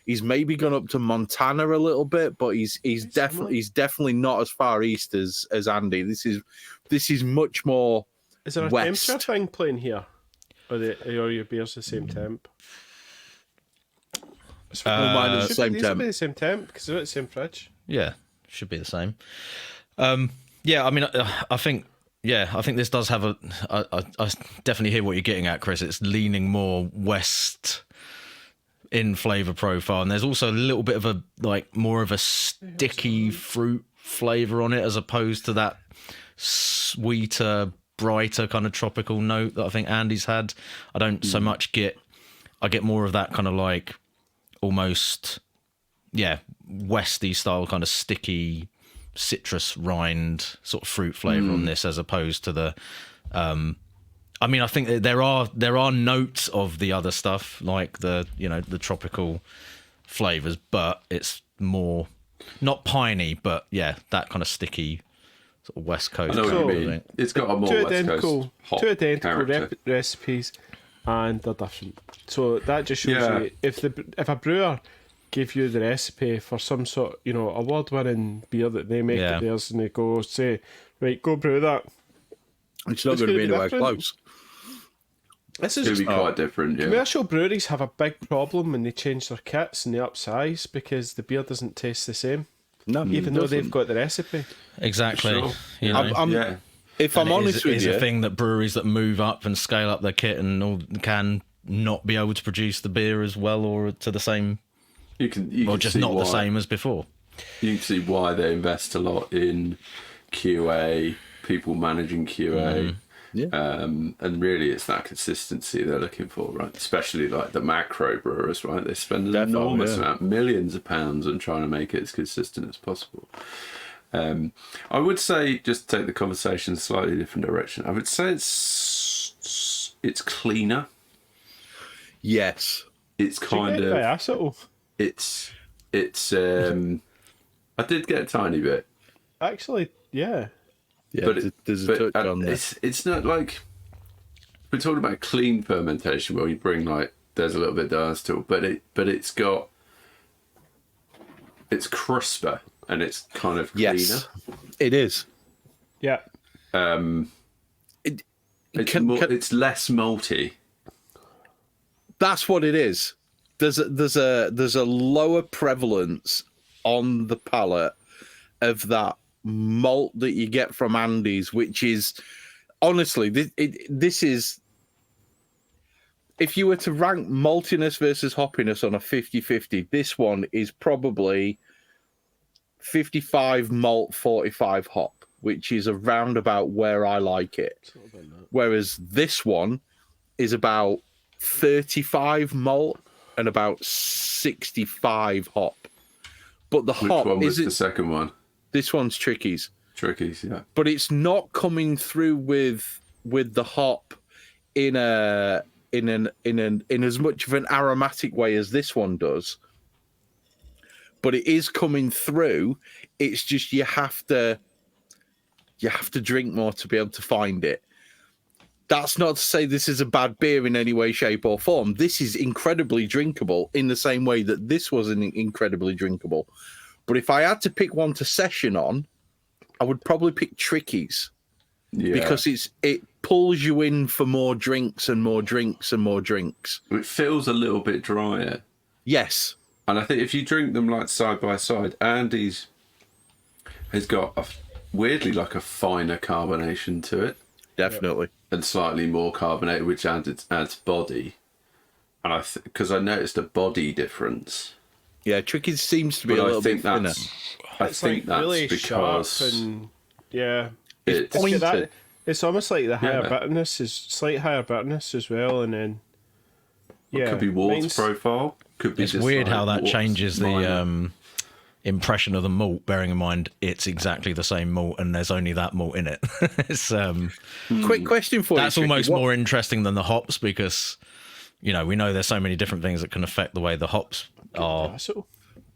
He's maybe gone up to Montana a little bit, but he's definitely not as far east as Andy. This is much more. Is there a West. temperature thing playing here? Or are your beers the same temp? All mine is the same These will temp. be the same temp because they're at the same fridge. Yeah, should be the same. Yeah, I mean, I think this does have I definitely hear what you're getting at, Chris. It's leaning more west in flavour profile, and there's also a little bit of more of a sticky fruit flavour on it, as opposed to that sweeter, brighter kind of tropical note that I think Andy's had. I don't so much I get more of that kind of like almost westy style kind of sticky citrus rind sort of fruit flavour on this, as opposed to the I mean, I think that there are notes of the other stuff, like the tropical flavours, but it's more not piney, but that kind of sticky sort of West Coast. I know what So- you mean. It's got a more Two West Coast hop two identical character. recipes, and they're different. So that just shows Yeah. you if a brewer gave you the recipe for some sort, award-winning beer that they make Yeah. of theirs, and they go brew that. It's not It's going to gonna be be anywhere different. close. This It'll is be quite different, yeah. commercial breweries have a big problem when they change their kits and they upsize because the beer doesn't taste the same, No, even though they've got the recipe. Exactly. Sure. You know? Yeah. If And I'm it honest is, with it's you, a thing that breweries that move up and scale up their kit and all can not be able to produce the beer as well or to the same, You can or can just see not the why. same as before. You can see why they invest a lot in QA, people managing QA. Yeah. And really it's that consistency they're looking for, right? Especially like the macro brewers, right? They spend an Definitely, enormous yeah. amount, millions of pounds on trying to make it as consistent as possible. I would say, just to take the conversation in a slightly different direction, I would say it's cleaner. yes. It's kind Get of diacetyl. it's I did get a tiny bit. Actually, yeah. Yeah, But there's a but touch on there. it's not like we're talking about clean fermentation where you bring like there's a little bit of diacetyl, but it's crisper and it's kind of cleaner. Yes, it is. Yeah. It's less malty. That's what it is. There's a lower prevalence on the palate of that malt that you get from Andy's, which is honestly this is, if you were to rank maltiness versus hoppiness on a 50-50, this one is probably 55 malt, 45 hop, which is around about where I like it. Whereas this one is about 35 malt and about 65 hop. But the Which hop one was isn't. the second one? This one's Tricky's, Tricky's, yeah. but it's not coming through with the hop in as much of an aromatic way as this one does. But it is coming through. It's just you have to drink more to be able to find it. That's not to say this is a bad beer in any way, shape, or form. This is incredibly drinkable in the same way that this was incredibly drinkable. But if I had to pick one to session on, I would probably pick Tricky's. Yeah. Because it pulls you in for more drinks and more drinks and more drinks. It feels a little bit drier. Yes. And I think if you drink them like side by side, Andy's has got weirdly like a finer carbonation to it. Definitely. And slightly more carbonated, which adds body. And because I noticed a body difference. Yeah, Tricky's seems to be a little bit thinner. I think that's really because sharp and yeah, it's pointed. it's almost like the higher Yeah. bitterness is slight higher bitterness as well, and then it could be Wart's mine's- profile. Could be It's just weird like how that Wart's changes minor. the impression of the malt, bearing in mind it's exactly the same malt and there's only that malt in it. It's Quick question for that's you. Tricky. almost What- more interesting than the hops because we know there's so many different things that can affect the way the hops are diacetyl.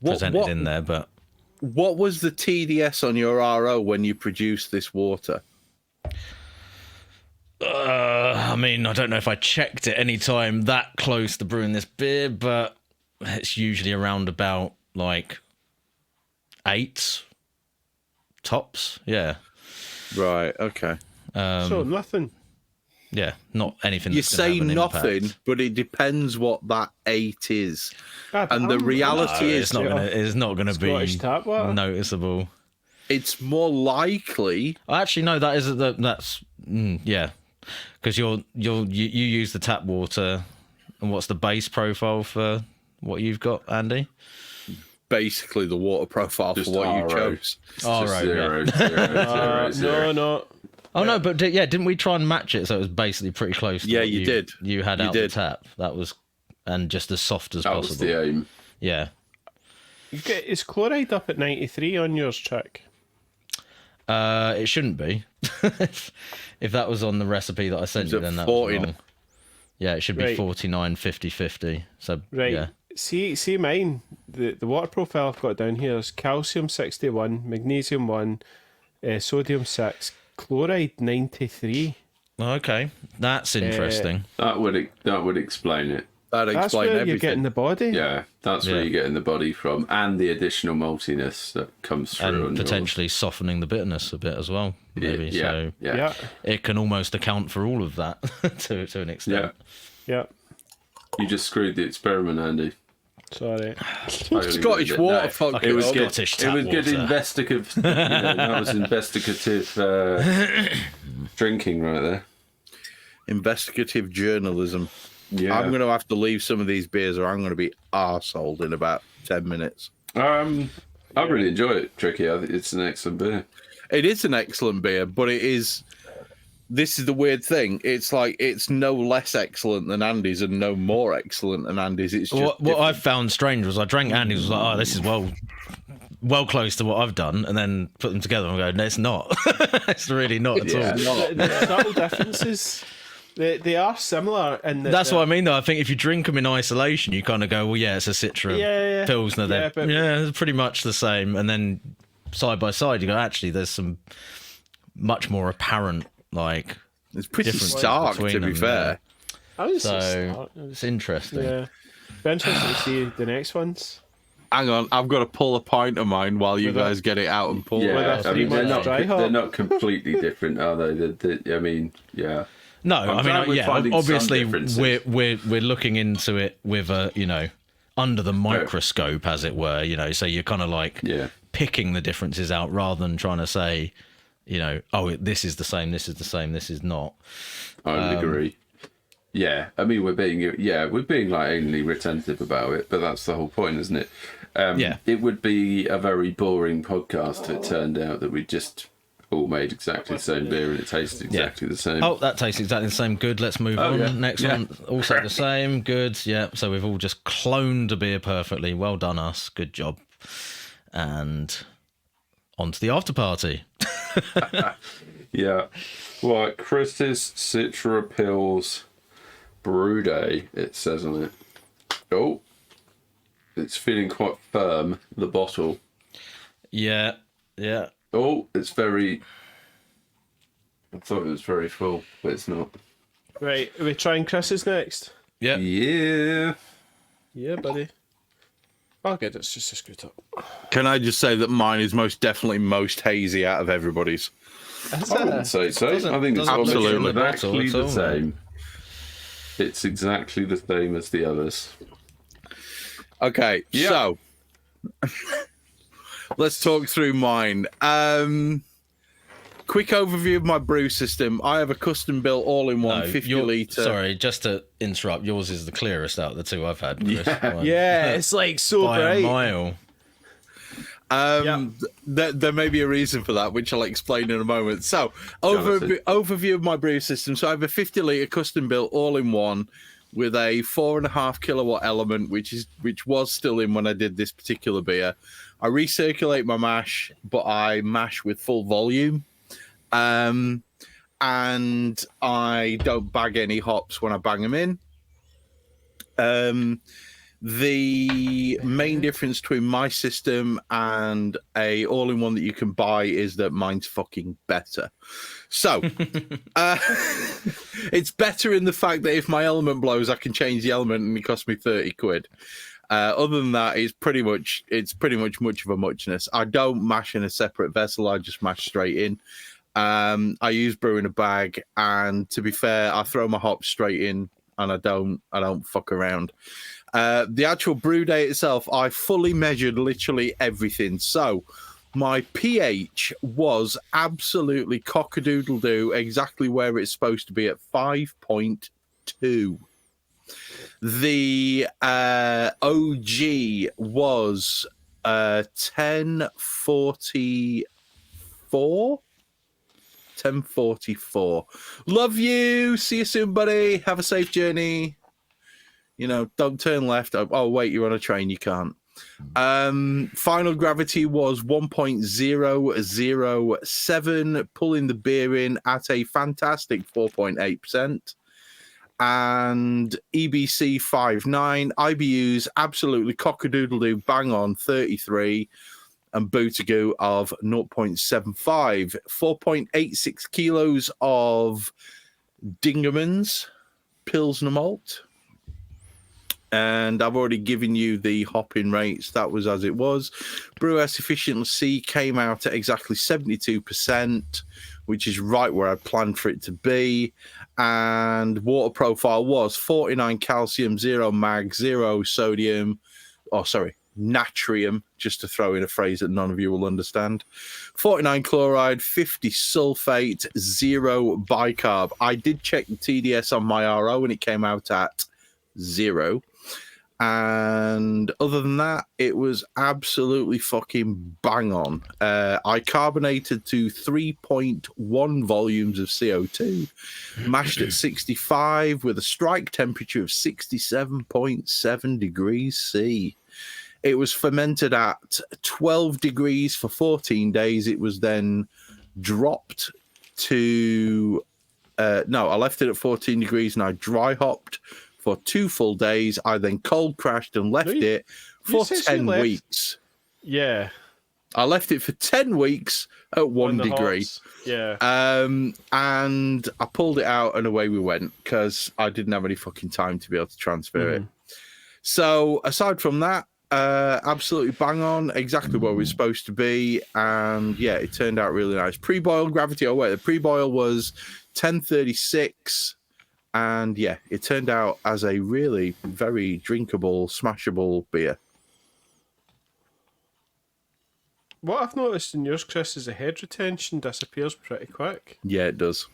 presented in there. But What was the TDS on your RO when you produced this water? I mean, I don't know if I checked it any time that close to brewing this beer, but it's usually around about like 8 tops. Yeah. Right. Okay. So nothing. Yeah, not anything. You that's gonna say have an nothing, impact. but it depends what that 8 is. Ah, but And the I'm- reality No, is, it's not gonna. It's not gonna Scottish be tap water. noticeable. it's more likely. Actually, no. That's yeah, because you use the tap water, and what's the base profile for what you've got, Andy? Basically, the water profile Just for what you RO. chose. It's Oh, just right, zero, yeah. zero, zero. No. Oh no, but didn't we try and match it so it was basically pretty close? To Yeah, what you did. You had You out did. the tap. That was, and just as soft as That was possible. the aim. Yeah. Is chloride up at 93 on yours, Chuck? It shouldn't be. If that was on the recipe that I sent It's you, at then that's 40. wrong. Yeah, it should be Right. 49, 50, 50. So Right. yeah. See mine. The water profile I've got down here is calcium 61, magnesium 1, sodium 6, chloride 93. Okay, that's interesting. That would explain it. That'd That's explain where everything. you're getting the body. Yeah, that's where Yeah. you're getting the body from, and the additional maltiness that comes through. on And yours. potentially softening the bitterness a bit as well, maybe. Yeah, So yeah. it can almost account for all of that to an extent. Yeah. You just screwed the experiment, Andy. Sorry. Totally Scottish ruined it. water, No, fuck it was it. good. Scottish It was tap good water. investigative. That was investigative drinking right there. Investigative journalism. Yeah. I'm going to have to leave some of these beers, or I'm going to be arseholed in about 10 minutes. I really enjoy it, Tricky. I think it's an excellent beer. It is an excellent beer, but it is. This is the weird thing. It's like it's no less excellent than Andy's and no more excellent than Andy's. It's just What I found strange was I drank Andy's, was like, oh, this is well close to what I've done, and then put them together and go, no, it's not. It's really not at all. The subtle differences. They are similar. That's what I mean, though. I think if you drink them in isolation, you kind of go, well, yeah, it's a Citra Pilsner. Yeah, but- It's pretty much the same. And then side by side, you go, actually, there's some much more apparent, like, It's pretty difference stark, to between be them, fair. I was so it's interesting. yeah. Be interesting to see the next ones. Hang on, I've got to pull a pint of mine while you With a- guys get it out and pull it. Yeah, a I mean, 3 month dry hop. they're not completely different, are they? I mean, yeah. No, I'm I glad mean, we're yeah, finding some obviously differences. we're looking into it with a, under the microscope, as it were, so you're kind of like Yeah. picking the differences out rather than trying to say, oh, this is the same, this is the same, this is not. I would agree. Yeah, I mean, we're being like only retentive about it, but that's the whole point, isn't it? Yeah. It would be a very boring podcast if it turned out that we just all made exactly the same beer and it tasted exactly the same. Oh, that tastes exactly the same. Good. Let's move on. yeah. Next Yeah. one, also the same. Good. Yeah. So we've all just cloned a beer perfectly. Well done, us. Good job. And on to the after party. Yeah. Right, Chris's Citra Pils brewday, it says on it. Oh, it's feeling quite firm, the bottle. Yeah. Yeah. Oh, it's very... I thought it was very full, but it's not. Right, are we trying Chris's next? Yeah. Yeah. Yeah, buddy. Oh, good. It's just a scoot up. Can I just say that mine is most definitely most hazy out of everybody's? I wouldn't say so. Doesn't- I think it's doesn't look absolutely in the bottle exactly at the all, same. It's exactly the same as the others. Okay, Yeah. so let's talk through mine. Quick overview of my brew system. I have a custom built all-in-one 50 litre. Sorry, just to interrupt. Yours is the clearest out of the two I've had. Chris. Yeah, it's like so By a bright. mile. There may be a reason for that, which I'll explain in a moment. So, overview of my brew system. So, I have a 50 litre custom built all-in-one with a 4.5 kilowatt element, which was still in when I did this particular beer. I recirculate my mash, but I mash with full volume. And I don't bag any hops when I bang them in. The main difference between my system and a all-in-one that you can buy is that mine's fucking better. So, it's better in the fact that if my element blows, I can change the element and it costs me 30 quid. Other than that, it's pretty much much of a muchness. I don't mash in a separate vessel. I just mash straight in. I use brew in a bag, and to be fair, I throw my hops straight in, and I don't fuck around. The actual brew day itself, I fully measured literally everything. So my pH was absolutely cock-a-doodle-doo, exactly where it's supposed to be at 5.2. The OG was 1044. 1044. Love you. See you soon, buddy. Have a safe journey. Don't turn left. Oh, wait, you're on a train. You can't. Final gravity was 1.007, pulling the beer in at a fantastic 4.8%. And EBC 5.9, IBUs absolutely cock-a-doodle-doo, bang on 33, and Bootagoo of 0.75, 4.86 kilos of Dingerman's Pilsner malt. And I've already given you the hopping rates. That was as it was. Brew S efficiency came out at exactly 72%, which is right where I planned for it to be. And water profile was 49 calcium, 0 mag, 0 sodium. Oh, sorry, natrium, just to throw in a phrase that none of you will understand. 49 chloride, 50 sulfate, 0 bicarb. I did check the TDS on my RO and it came out at 0. And other than that, it was absolutely fucking bang on. I carbonated to 3.1 volumes of CO2, mashed at 65 with a strike temperature of 67.7 degrees C. It was fermented at 12 degrees for 14 days. It was then dropped to... no, I left it at 14 degrees and I dry hopped for 2 full days. I then cold crashed and left it for 10 weeks. Yeah. I left it for 10 weeks at 1 degree. Hops. Yeah. And I pulled it out and away we went because I didn't have any fucking time to be able to transfer it. So aside from that, absolutely bang on, exactly where we're supposed to be. And yeah, it turned out really nice. Pre-boil gravity, the pre-boil was 1036. And yeah, it turned out as a really very drinkable, smashable beer. What I've noticed in yours, Chris, is the head retention disappears pretty quick. Yeah, it does.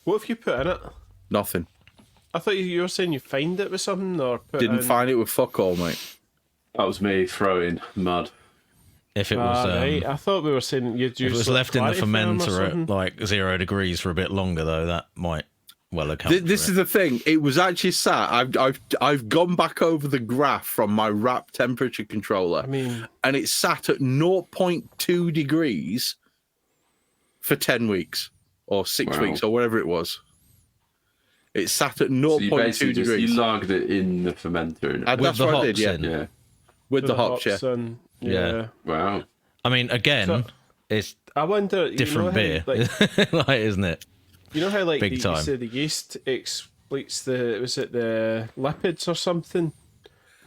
What have you put in it? Nothing. I thought you were saying you find it with something or put Didn't find it with fuck all, mate. That was me throwing mud. If it was, right. I thought we were saying you'd use. if it was left in the fermenter at like 0 degrees for a bit longer, though, that might well account. This is the thing. It was actually sat. I've gone back over the graph from my wrap temperature controller. I mean, and it sat at 0.2 degrees for 10 weeks or 6 weeks or whatever it was. It sat at 0.2 degrees. You lagged it in the fermenter. That's what I did, yeah. With the hops, yeah. Yeah. Wow. I mean, again, it's I wonder, different beer, like, isn't it? You know how, like, Big you time. say the yeast exploits the lipids or something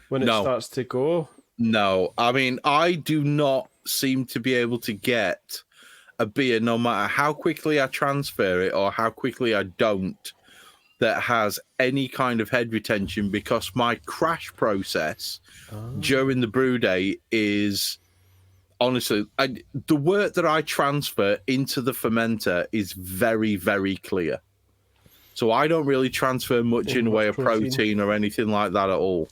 when it starts to go? No, I mean, I do not seem to be able to get a beer, no matter how quickly I transfer it or how quickly I don't, that has any kind of head retention, because my crash process during the brew day is, honestly, the work that I transfer into the fermenter is very, very clear. So I don't really transfer much in the way of protein or anything like that at all.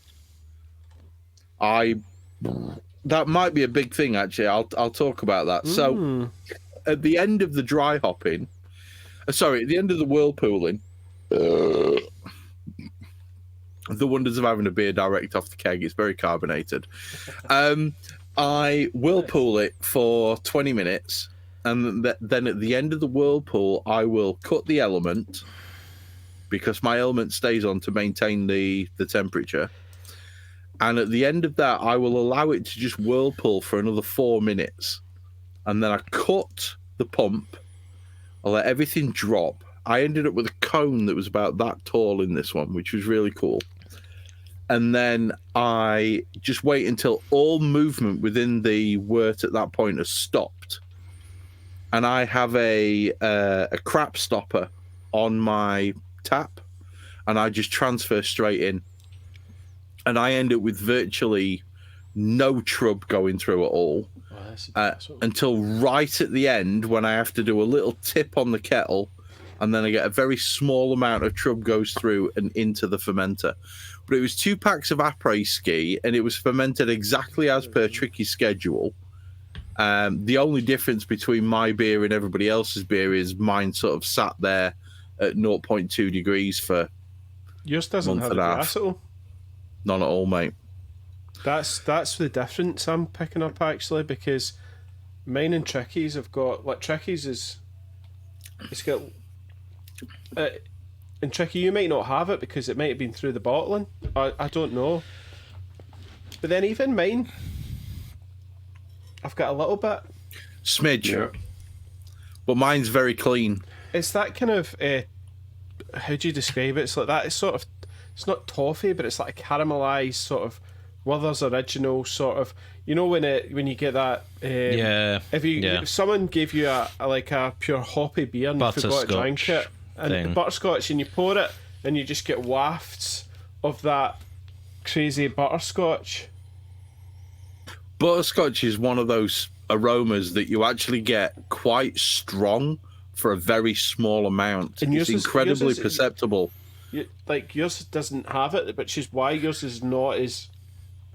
That might be a big thing, actually. I'll talk about that. So at the end of the dry hopping, at the end of the whirlpooling, the wonders of having a beer direct off the keg, it's very carbonated. I whirlpool it for 20 minutes, and then at the end of the whirlpool, I will cut the element, because my element stays on to maintain the temperature. And at the end of that, I will allow it to just whirlpool for another 4 minutes. And then I cut the pump. I let everything drop. I ended up with a cone that was about that tall in this one, which was really cool. And then I just wait until all movement within the wort at that point has stopped. And I have a crap stopper on my tap, and I just transfer straight in. And I end up with virtually no trub going through at all, until right at the end, when I have to do a little tip on the kettle, and then I get a very small amount of trub goes through and into the fermenter. But it was 2 packs of après-ski, and it was fermented exactly as per Tricky's schedule. The only difference between my beer and everybody else's beer is mine sort of sat there at 0.2 degrees for yours doesn't have a the half. gas at all. None at all, mate. That's the difference I'm picking up, actually, because mine and Tricky's have got, like, Tricky's is, it's got, and Tricky, you might not have it because it might have been through the bottling. I don't know. But then even mine, I've got a little bit. Smidge. Yeah. But mine's very clean. It's that kind of, how do you describe it? It's like that, it's sort of it's not toffee, but it's like a caramelized sort of Werther's Original sort of. You know when you get that. If someone gave you a pure hoppy beer and you forgot to drink it, and butterscotch, and you pour it, and you just get wafts of that crazy butterscotch. Butterscotch is one of those aromas that you actually get quite strong for a very small amount. And it's incredibly perceptible. Yours doesn't have it, which is why yours is not as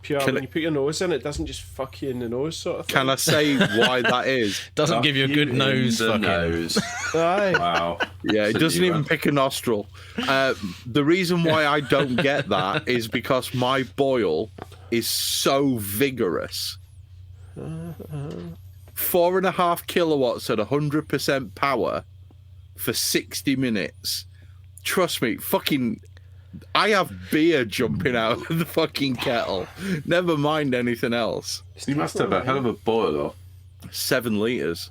pure. When you put your nose in, it doesn't just fuck you in the nose, sort of thing. Can I say why that is? Doesn't give you a good nose. Nose. Wow. Yeah, it doesn't even pick a nostril. The reason why I don't get that is because my boil is so vigorous. 4.5 kilowatts at 100% power for 60 minutes. Trust me, I have beer jumping out of the fucking kettle. Never mind anything else. You must have a hell of a boiler. 7 litres.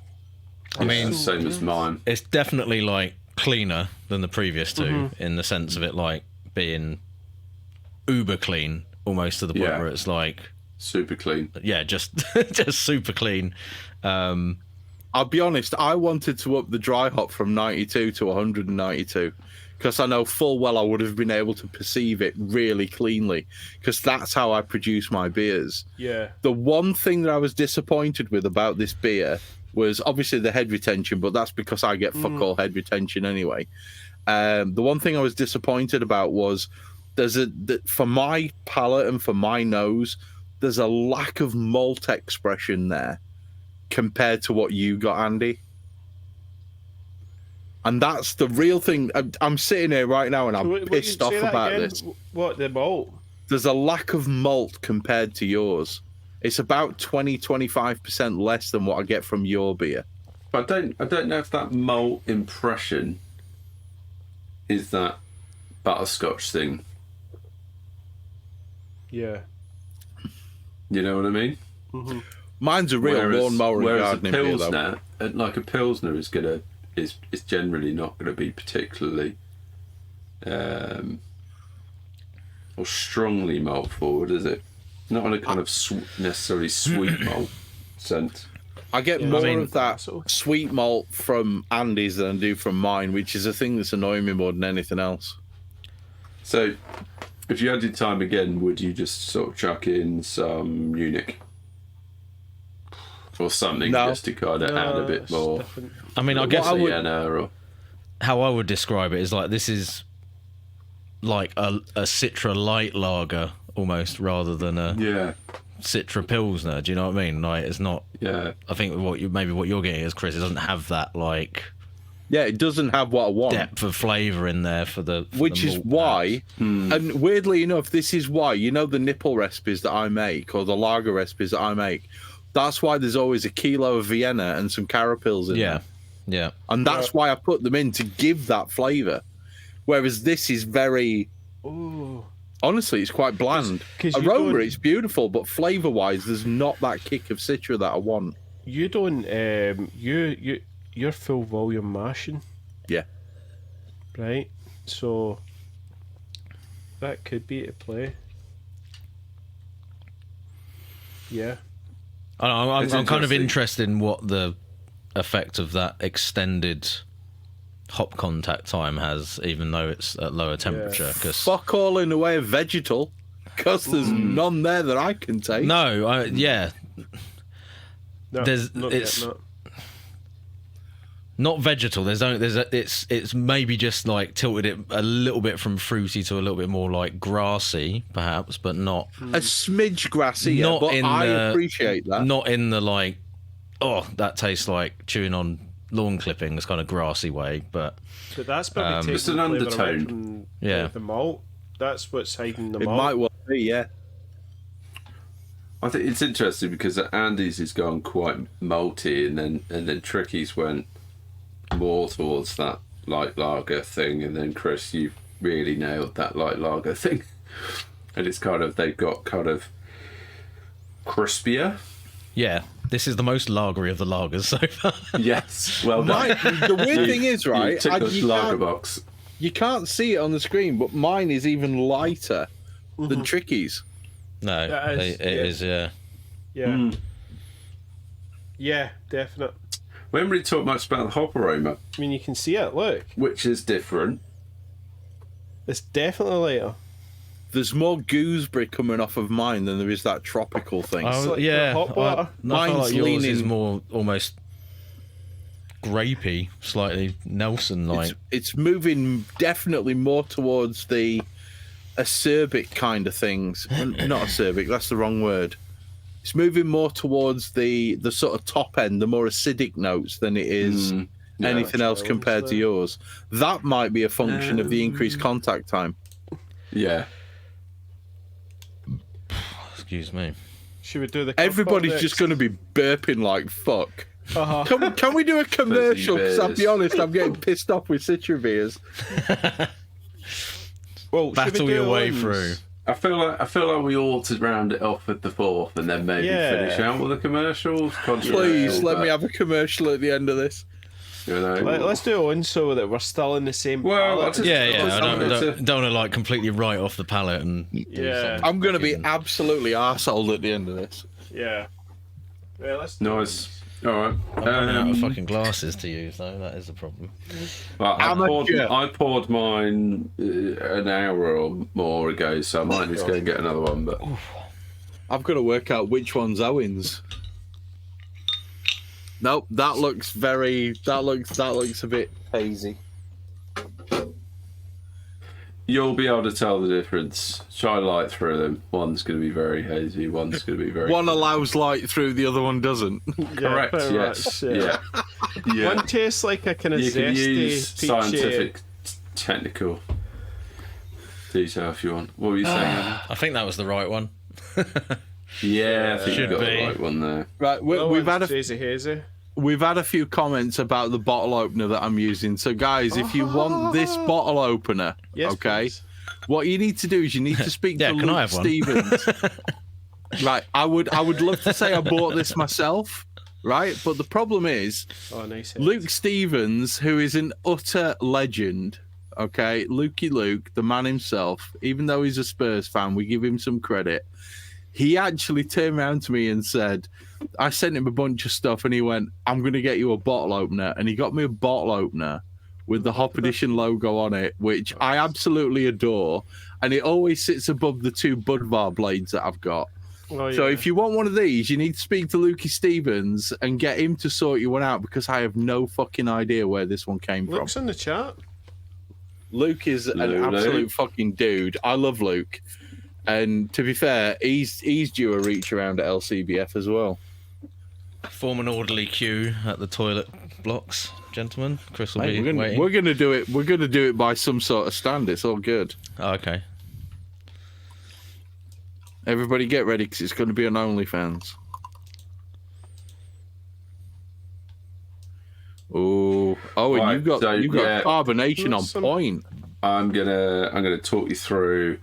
I mean, same as mine. It's definitely like cleaner than the previous two in the sense of it like being uber clean, almost to the point where it's like super clean. Yeah, just super clean. I'll be honest, I wanted to up the dry hop from 92 to 192 because I know full well I would have been able to perceive it really cleanly because that's how I produce my beers. Yeah. The one thing that I was disappointed with about this beer was obviously the head retention, but that's because I get fuck all head retention anyway. The one thing I was disappointed about was for my palate and for my nose, there's a lack of malt expression there compared to what you got, Andy. And that's the real thing. I'm sitting here right now and I'm pissed off about this. What, the malt? There's a lack of malt compared to yours. It's about 20-25% less than what I get from your beer. But I don't know if that malt impression is that butterscotch thing. Yeah. You know what I mean? Mm-hmm. Mine's a real lawnmower and gardening beer, though. Like a pilsner is generally not going to be particularly or strongly malt forward, is it? Not on a kind of necessarily sweet malt scent. I get more of that sweet malt from Andy's than I do from mine, which is a thing that's annoying me more than anything else. So, if you had your time again, would you just sort of chuck in some Munich? Or something just to kind of add a bit more. I mean, I guess how I would describe it is like this is like a Citra light lager almost rather than a Citra Pilsner. Do you know what I mean? Like it's not. Yeah. I think what you're getting is, Chris, it doesn't have that like. Yeah, it doesn't have what I want. Depth of flavour in there for the. Which is why, and weirdly enough, this is why, you know, the nipple recipes that I make or the lager recipes that I make. That's why there's always a kilo of Vienna and some Citra Pils in there. Yeah. And that's why I put them in to give that flavour. Whereas this is very... Ooh. Honestly, it's quite bland. Aroma, it's beautiful, but flavour-wise, there's not that kick of Citra that I want. You don't... you're full volume mashing. Yeah. Right? So... that could be at play. Yeah. I'm kind of interested in what the effect of that extended hop contact time has, even though it's at lower temperature. Cause fuck all in the way of vegetal, because there's none there that I can take. No, No, it's not vegetal. It's maybe just like tilted it a little bit from fruity to a little bit more like grassy, perhaps, but not a smidge grassy. But I appreciate that. Not in the like, oh, that tastes like chewing on lawn clippings kind of grassy way, but that's probably just an undertone. The malt. That's what's hiding the malt. It might well be, yeah. I think it's interesting because Andy's has gone quite malty, and then Tricky's went more towards that light lager thing, and then Chris, you really nailed that light lager thing. And it's kind of, they've got kind of crispier. Yeah, this is the most lagery of the lagers so far. Yes, well done. The weird thing is, right? You tick the lager box. You can't see it on the screen, but mine is even lighter than Tricky's. No, it is, yeah. Yeah. Yeah, definite. We haven't really talked much about the hop aroma, I mean, you can see it. Look, which is different. it's definitely lighter. There's more gooseberry coming off of mine than there is that tropical thing. Oh, like yeah. hot water. I feel Mine's like yours is leaning- more almost grapey, slightly Nelson-like. It's moving definitely more towards the acerbic kind of things. Not acerbic, that's the wrong word. It's moving more towards the sort of top end, the more acidic notes than it is anything else compared to yours. That might be a function of the increased contact time. Yeah. Excuse me. Should we do the? Everybody's just going to be burping like fuck. Uh-huh. Can we do a commercial? Because I'll be beers. honest, I'm getting pissed off with Citra beers. Well, should we Battle do your way ones? through. I feel like we ought to round it off with the fourth and then maybe finish out with the commercials. Please let me have a commercial at the end of this. You know. Let's do one so that we're still in the same. Well, palette. I Yeah, just I wanted to- don't want to like completely write off the palette and do Yeah. something I'm going to be fucking- absolutely arsehole at the end of this. Yeah. Yeah, let's do Nice. All right. I'm running out of fucking glasses to use, though. That is the problem. Well, Amateur. I poured mine an hour or more ago, so I might need to go and get another one. But I've got to work out which one's Owen's. Nope, that looks a bit hazy. you'll be able to tell the difference. Try light through them. One's going to be very hazy. One's going to be very. One allows light through, the other one doesn't. Correct. pretty Yes. much, Yeah. Yeah. One tastes like a kind of You can use zesty, peachy. scientific, technical detail if you want. What were you saying? Adam? I think that was the right one. Yeah, I think Should you got be. the right one there. Right, Well, we've had a hazy. We've had a few comments about the bottle opener that I'm using. So, guys, if you want this bottle opener, Yes, okay, please. what you need to do is you need to speak Yeah, to can I Luke have one? Stevens. Right, I would love to say I bought this myself, right? But the problem is Oh, nice. Luke Stevens, who is an utter legend, okay, Lukey Luke, the man himself. Even though he's a Spurs fan, we give him some credit. He actually turned around to me and said, I sent him a bunch of stuff and he went, I'm going to get you a bottle opener. And he got me a bottle opener with the Hop Edition logo on it, which I absolutely adore. And it always sits above the two Budvar blades that I've got. Oh, So yeah. if you want one of these, you need to speak to Lukey Stevens and get him to sort you one out because I have no fucking idea where this one came from. Luke's in the chat. Luke is an Luke. absolute fucking dude. I love Luke. And to be fair, he's due a reach around at LCBF as well. Form an orderly queue at the toilet blocks, gentlemen. Chris will Mate, be waiting. we're gonna do it. We're gonna do it by some sort of stand. It's all good. Oh, okay. Everybody get ready because it's going to be on OnlyFans. Oh, and Right, you've got so, yeah. carbonation on Some- point. I'm gonna talk you through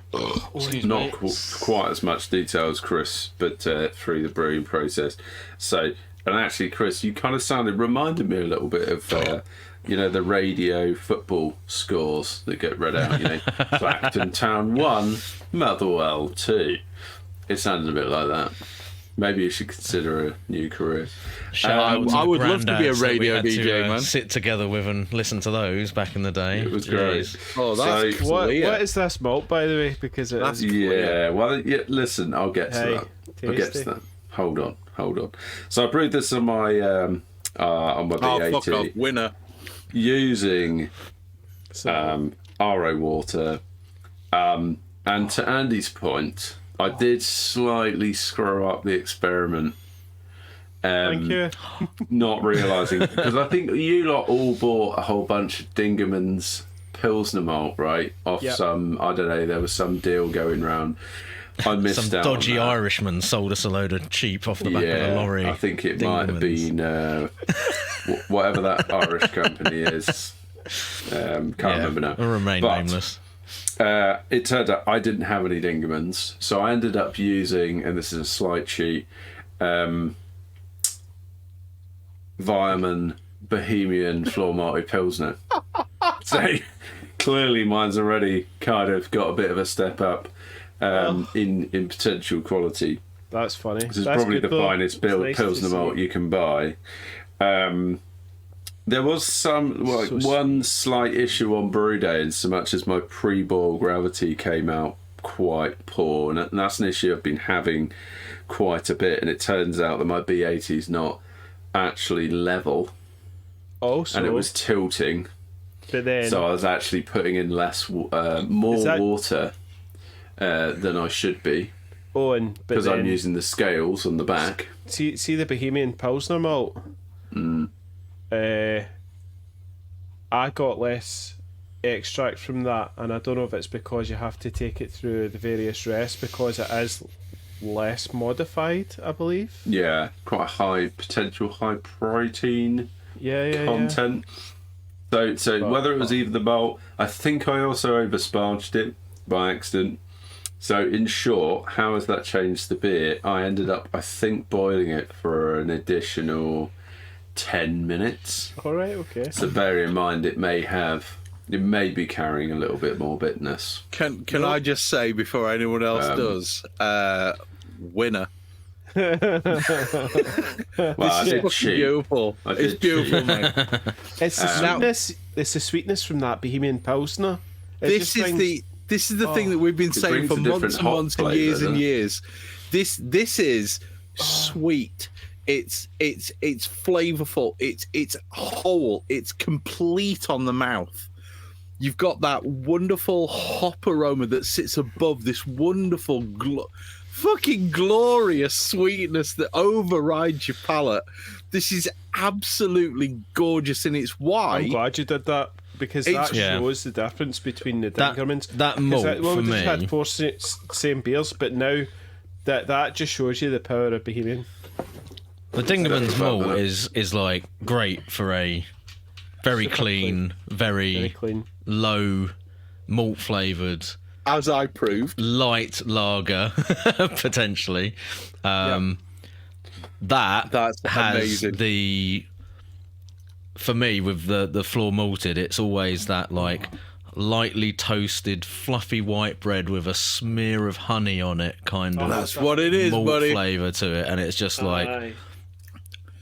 Excuse not me. quite as much detail as Chris, but through the brewing process. So, and actually, Chris, you kind of reminded me a little bit of the radio football scores that get read out. Clacton Town 1, Motherwell 2. It sounded a bit like that. Maybe you should consider a new career. Shout out to I the would love to be a granddads that we radio had DJ, to, man. sit together with and listen to those back in the day. It was great. Jeez. Oh, that's So- What clear. is this malt, by the way? Because it That's is Yeah, well, yeah, listen, I'll get to Hey, that. I'll get tasty. to that. Hold on. So I brewed this on my on my Oh, fuck off, B80 winner. using RO water. And to Andy's point, I did slightly screw up the experiment. Thank you. Not realising, because I think you lot all bought a whole bunch of Dingerman's Pilsner malt, right? Off Yep. some, I don't know, there was some deal going round. I missed Some out on dodgy that. Irishman sold us a load of cheap off the back of a lorry. I think it might have Dingermans. been whatever that Irish company is. Can't remember now. Will remain But, nameless. It turned out I didn't have any Dingermans, so I ended up using, and this is a slight cheat, Vireman Bohemian Floor Malty Pilsner. So clearly mine's already kind of got a bit of a step up in potential quality. That's funny. This is That's probably good, the though. finest It's nice to Pilsner malt see. you can buy. There was one slight issue on brewday, in so much as my pre-boil gravity came out quite poor, and that's an issue I've been having quite a bit. And it turns out that my B80 is not actually level, Also, and it was tilting. but then So I was actually putting in more water than I should be, Owen, but because then I'm using the scales on the back. see the Bohemian Pilsner malt. I got less extract from that, and I don't know if it's because you have to take it through the various rests because it is less modified, I believe. Yeah, quite a high protein Yeah. content. So whether it was either the malt, I think I also oversparged it by accident. So in short, how has that changed the beer? I ended up, I think, boiling it for an additional 10 minutes. All right. Okay. So bear in mind, it may be carrying a little bit more bitterness. Can I just say before anyone else does, winner. Well, I It's did fucking cheat. beautiful. I did It's beautiful, cheat. mate. It's the sweetness. It's the sweetness from that Bohemian Pilsner. This is the thing that we've been saying brings for a different months and hop months and flavour, years and doesn't it? years. This is sweet. It's flavorful. It's whole. It's complete on the mouth. You've got that wonderful hop aroma that sits above this wonderful, fucking glorious sweetness that overrides your palate. This is absolutely gorgeous, and it's why. I'm glad you did that because It's- that shows the difference between the That- Dingermans. that malt, for we me- just had four same beers, but now that just shows you the power of Bohemian. The Dingerman's Very well malt done. is like great for a very clean, Very very clean. low malt flavoured As I proved. light lager potentially. That That's has amazing. for me with the floor malted, it's always that like lightly toasted fluffy white bread with a smear of honey on it kind of That's what it is, malt buddy. flavour to it, and it's just like, Aye.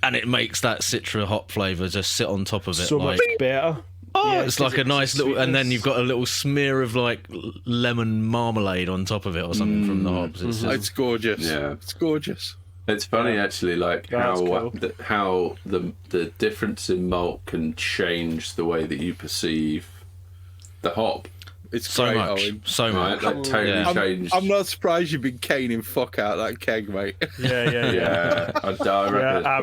and it makes that citra hop flavour just sit on top of it So like, much better. oh, Yeah, it's 'cause like a nice the little, and then sweetness. you've got a little smear of like lemon marmalade on top of it or something from the hops. It's just, It's gorgeous. Yeah. It's gorgeous. It's funny actually, like That's cool. how the difference in malt can change the way that you perceive the hop. It's so great, much, Owen. so Right, much. that totally Yeah. changed. I'm not surprised you've been caning fuck out that keg, mate. Yeah. Yeah, I reckon Yeah, there's probably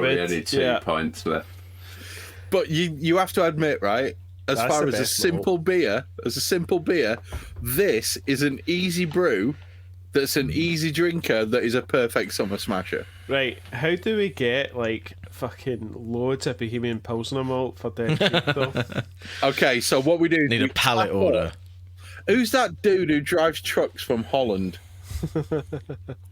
Abbott, only 2 yeah. pints left. But you have to admit, right? As That's far the as a best simple beer, this is an easy brew. That's an easy drinker. That is a perfect summer smasher. Right, how do we get like fucking loads of Bohemian Pilsner malt for Dead Street though? Okay, so what we do is Need we a pallet tap order. up. Who's that dude who drives trucks from Holland?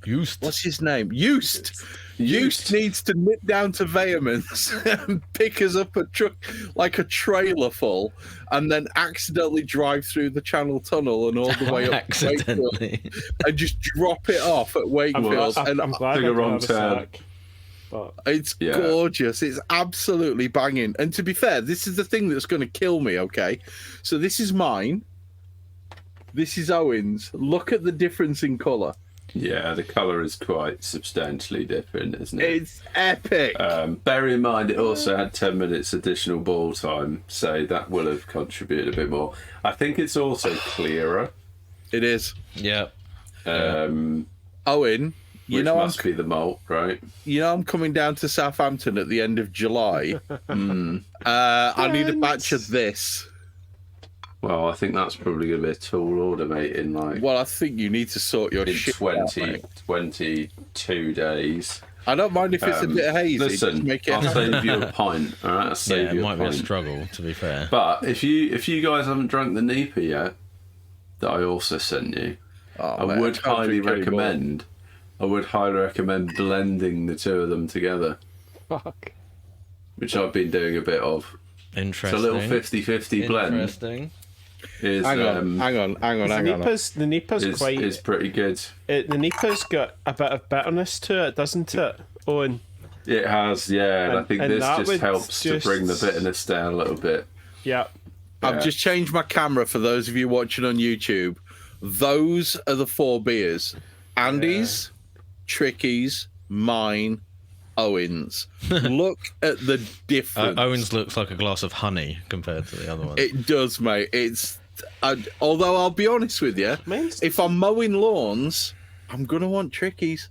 Used. What's his name? Used needs to nip down to Vehement's and pick us up a truck like a trailer full, and then accidentally drive through the Channel Tunnel and all the way up to Wakefield Accidentally. and just drop it off at Wakefield. And I'm glad took I a don't wrong have a turn. sack. But it's Yeah. gorgeous. It's absolutely banging. And to be fair, this is the thing that's going to kill me, okay? So this is mine. This is Owen's. Look at the difference in colour. Yeah, the colour is quite substantially different, isn't it? It's epic. Bear in mind, it also had 10 minutes additional boil time, so that will have contributed a bit more. I think it's also clearer, It is. Yeah. Owen, which must be the malt, right? I'm coming down to Southampton at the end of July. I need a batch of this. Well, I think that's probably going to be a tall order, mate, in like Well, I think you need to sort your in shit out, mate. 22 days. I don't mind if it's a bit hazy. Just Listen, make it I'll save you a pint, all right? I'll Yeah, save it you a might be a pint. struggle, to be fair. But if you guys haven't drunk the Nipa yet, that I also sent you, I mate, would can't highly drink anymore. recommend. I would highly recommend blending the two of them together, fuck. which I've been doing a bit of. It's a Interesting. little 50-50 blend. Interesting. is Hang on. The Nipa's is pretty good. The Nipa's got a bit of bitterness to it, doesn't it, Owen? It has, yeah. And I think and this that just would helps to bring the bitterness down a little bit. Yeah. I've just changed my camera for those of you watching on YouTube. Those are the 4 beers. Andy's, Tricky's, mine, Owen's. Look at the difference. Owen's looks like a glass of honey compared to the other one. It does, mate. Although I'll be honest with you, if I'm mowing lawns, I'm going to want Tricky's.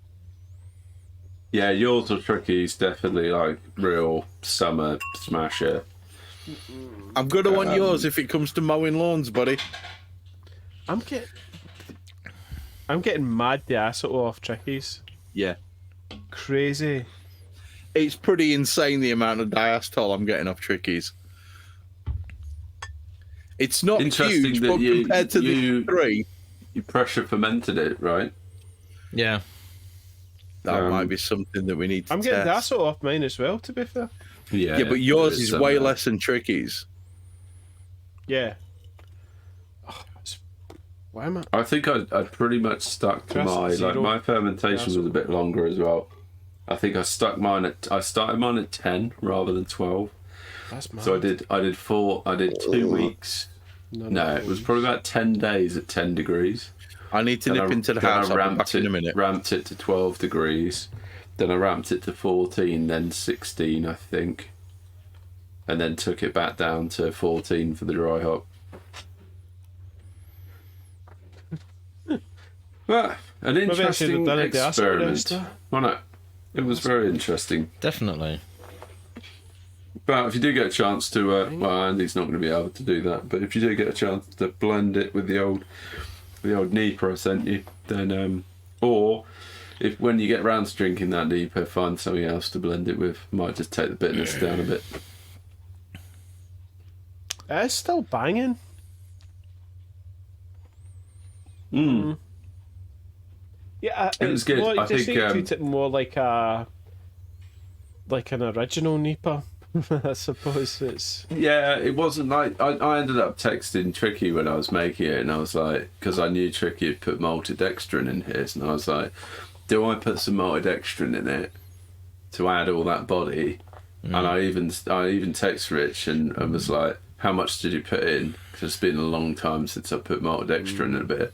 Yeah, yours are Tricky's, definitely like real summer smasher. I'm going to want yours if it comes to mowing lawns, buddy. I'm getting mad the asshole off Tricky's. Yeah. Crazy. It's pretty insane the amount of diastole I'm getting off Tricky's. It's not Interesting huge, that but compared to the 3... You pressure fermented it, right? Yeah. That might be something that we need to I'm getting the test. asshole off mine as well, to be fair. Yeah, but yours is way less than Tricky's. Yeah. Why am I? I think I pretty much stuck to my fermentation was a bit longer as well. I think I started mine at 10 rather than 12. That's mad. So I did 2 weeks. No, it was probably about 10 days at 10 degrees. I need to nip into the house. I'll be back in a minute. Ramped it to 12 degrees. Then I ramped it to 14, then 16, I think. And then took it back down to 14 for the dry hop. Well, an interesting experiment. Wasn't it? It was very interesting. Definitely. But if you do get a chance to, well, Andy's not going to be able to do that. But if you do get a chance to blend it with the old Nipa I sent you, then, or if when you get round to drinking that Nipa, find something else to blend it with. Might just take the bitterness down a bit. It's still banging. Yeah, it was good. I think treat it more like an original Nipa. I suppose it's. Yeah, it wasn't like I ended up texting Tricky when I was making it, and I was like, because I knew Tricky had put maltodextrin in his, and I was like, do I put some maltodextrin in it to add all that body? And I even texted Rich and was like, how much did you put in? Because it's been a long time since I put maltodextrin in a bit.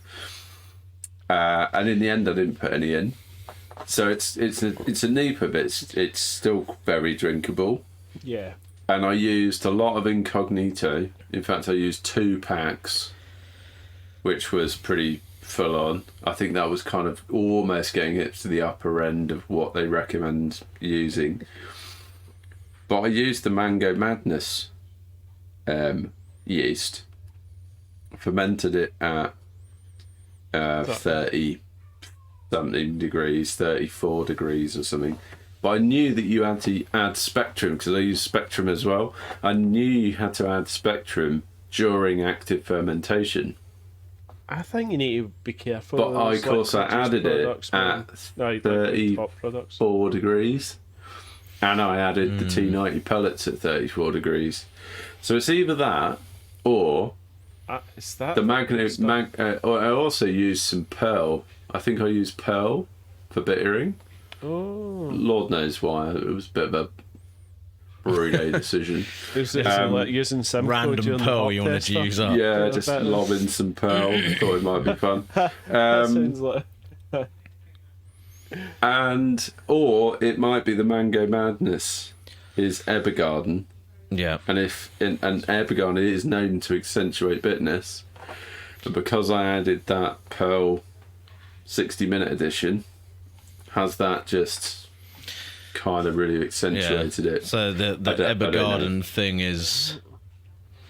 And in the end, I didn't put any in. So it's a Nipa, but it's still very drinkable. Yeah. And I used a lot of incognito. In fact, I used 2 packs, which was pretty full on. I think that was kind of almost getting it to the upper end of what they recommend using. But I used the Mango Madness yeast, fermented it at 30 something degrees, 34 degrees or something. But I knew that you had to add Spectrum, because I use Spectrum as well. I knew you had to add Spectrum during active fermentation. I think you need to be careful. But I added it at 34 degrees. And I added the T90 pellets at 34 degrees. So it's either that, or is that the I also used some Pearl. I think I used Pearl for bittering. Oh. Lord knows why. It was a bit of a brewday decision. Like using some random Pearl you wanted to use up. Yeah, just lobbing some Pearl. Thought it might be fun. That sounds like... or it might be the Mango Madness is Ebergarden. Yeah. And Ebergarden is known to accentuate bitterness. But because I added that Pearl 60-minute edition, has that just kind of really accentuated it. So the Ebergarden thing is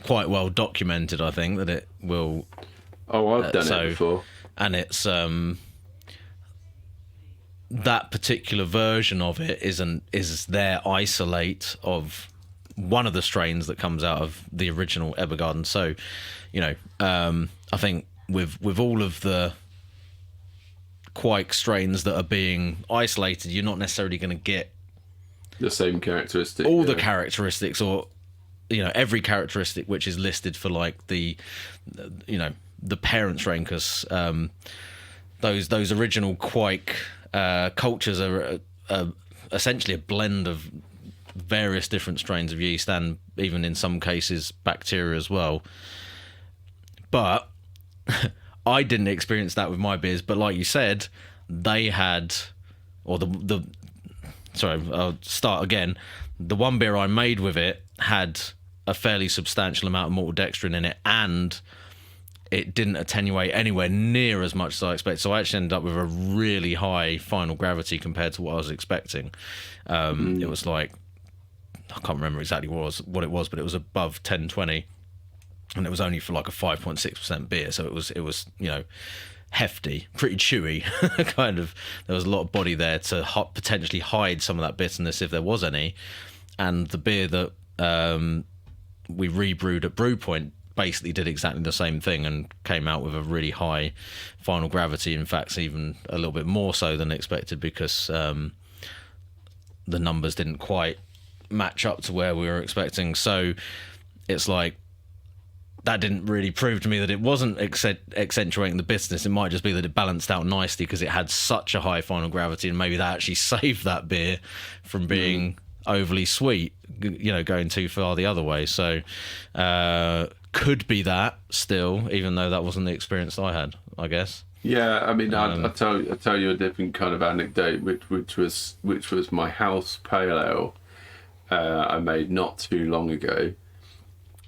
quite well documented, I think, that it will... Oh, I've done it before. And it's... that particular version of it is their isolate of one of the strains that comes out of the original Ebergarden. So, I think with all of the Quake strains that are being isolated, you're not necessarily going to get the same characteristic. all the characteristics, or every characteristic which is listed for like the parent strain, because those original quake cultures are essentially a blend of various different strains of yeast, and even in some cases bacteria as well. But I didn't experience that with my beers, but like you said, they had, or sorry, I'll start again. The one beer I made with it had a fairly substantial amount of maltodextrin in it, and it didn't attenuate anywhere near as much as I expected. So I actually ended up with a really high final gravity compared to what I was expecting. It was like, I can't remember exactly what it was, but it was above 1020, and it was only for like a 5.6% beer. So it was hefty, pretty chewy, kind of. There was a lot of body there to potentially hide some of that bitterness if there was any. And the beer that we rebrewed at Brewpoint basically did exactly the same thing and came out with a really high final gravity. In fact, even a little bit more so than expected, because the numbers didn't quite match up to where we were expecting. So it's like, that didn't really prove to me that it wasn't accentuating the bitterness. It might just be that it balanced out nicely because it had such a high final gravity, and maybe that actually saved that beer from being overly sweet, going too far the other way. So could be that still, even though that wasn't the experience I had, I guess. Yeah, I mean, I'll tell you a different kind of anecdote, which was my house pale ale I made not too long ago.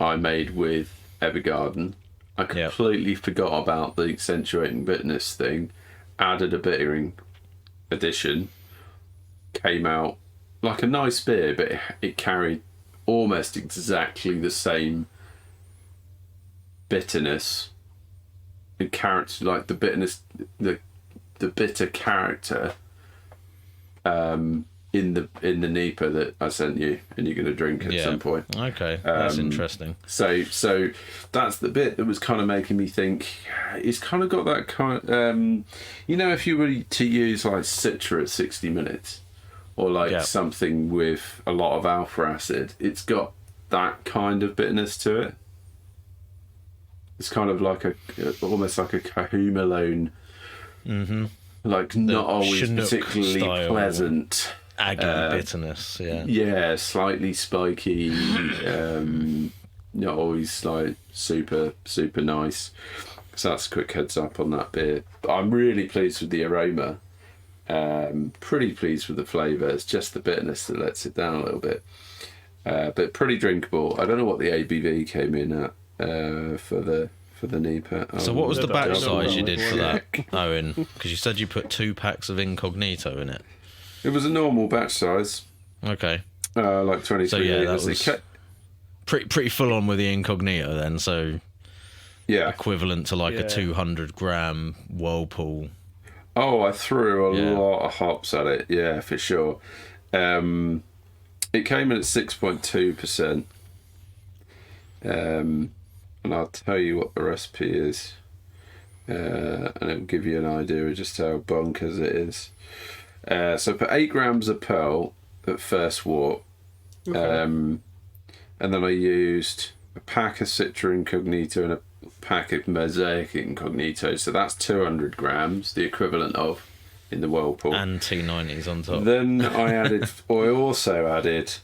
I made with Evergarden. I completely forgot about the accentuating bitterness thing, added a bittering addition, came out like a nice beer, but it carried almost exactly the same bitterness and character, like the bitterness, the bitter character in the NEPA that I sent you, and you're going to drink at some point. Okay, that's interesting. So that's the bit that was kind of making me think. It's kind of got that kind. If you were to use like Citra at 60 minutes, or like something with a lot of alpha acid, it's got that kind of bitterness to it. It's kind of like almost like a Cahumalone, like not always Chinook particularly style pleasant. Aggy bitterness, Yeah, slightly spiky, not always like super nice. So that's a quick heads up on that beer. But I'm really pleased with the aroma. Pretty pleased with the flavour. It's just the bitterness that lets it down a little bit. But pretty drinkable. I don't know what the ABV came in at for the NEPA. So what was the batch size you did for that, Owen? Because you said you put 2 packs of Incognito in it. It was a normal batch size. Okay. Like 23 so yeah, litres. That was pretty full on with the Incognito then. So equivalent to like a 200 gram Whirlpool. Oh, I threw a lot of hops at it. Yeah, for sure. It came in at 6.2%. And I'll tell you what the recipe is. And it'll give you an idea of just how bonkers it is. So put 8 grams of pearl at first wort. And then I used a pack of Citra Incognito and a pack of Mosaic Incognito. So that's 200 grams, the equivalent of in the Whirlpool. And T90s on top. Then I also added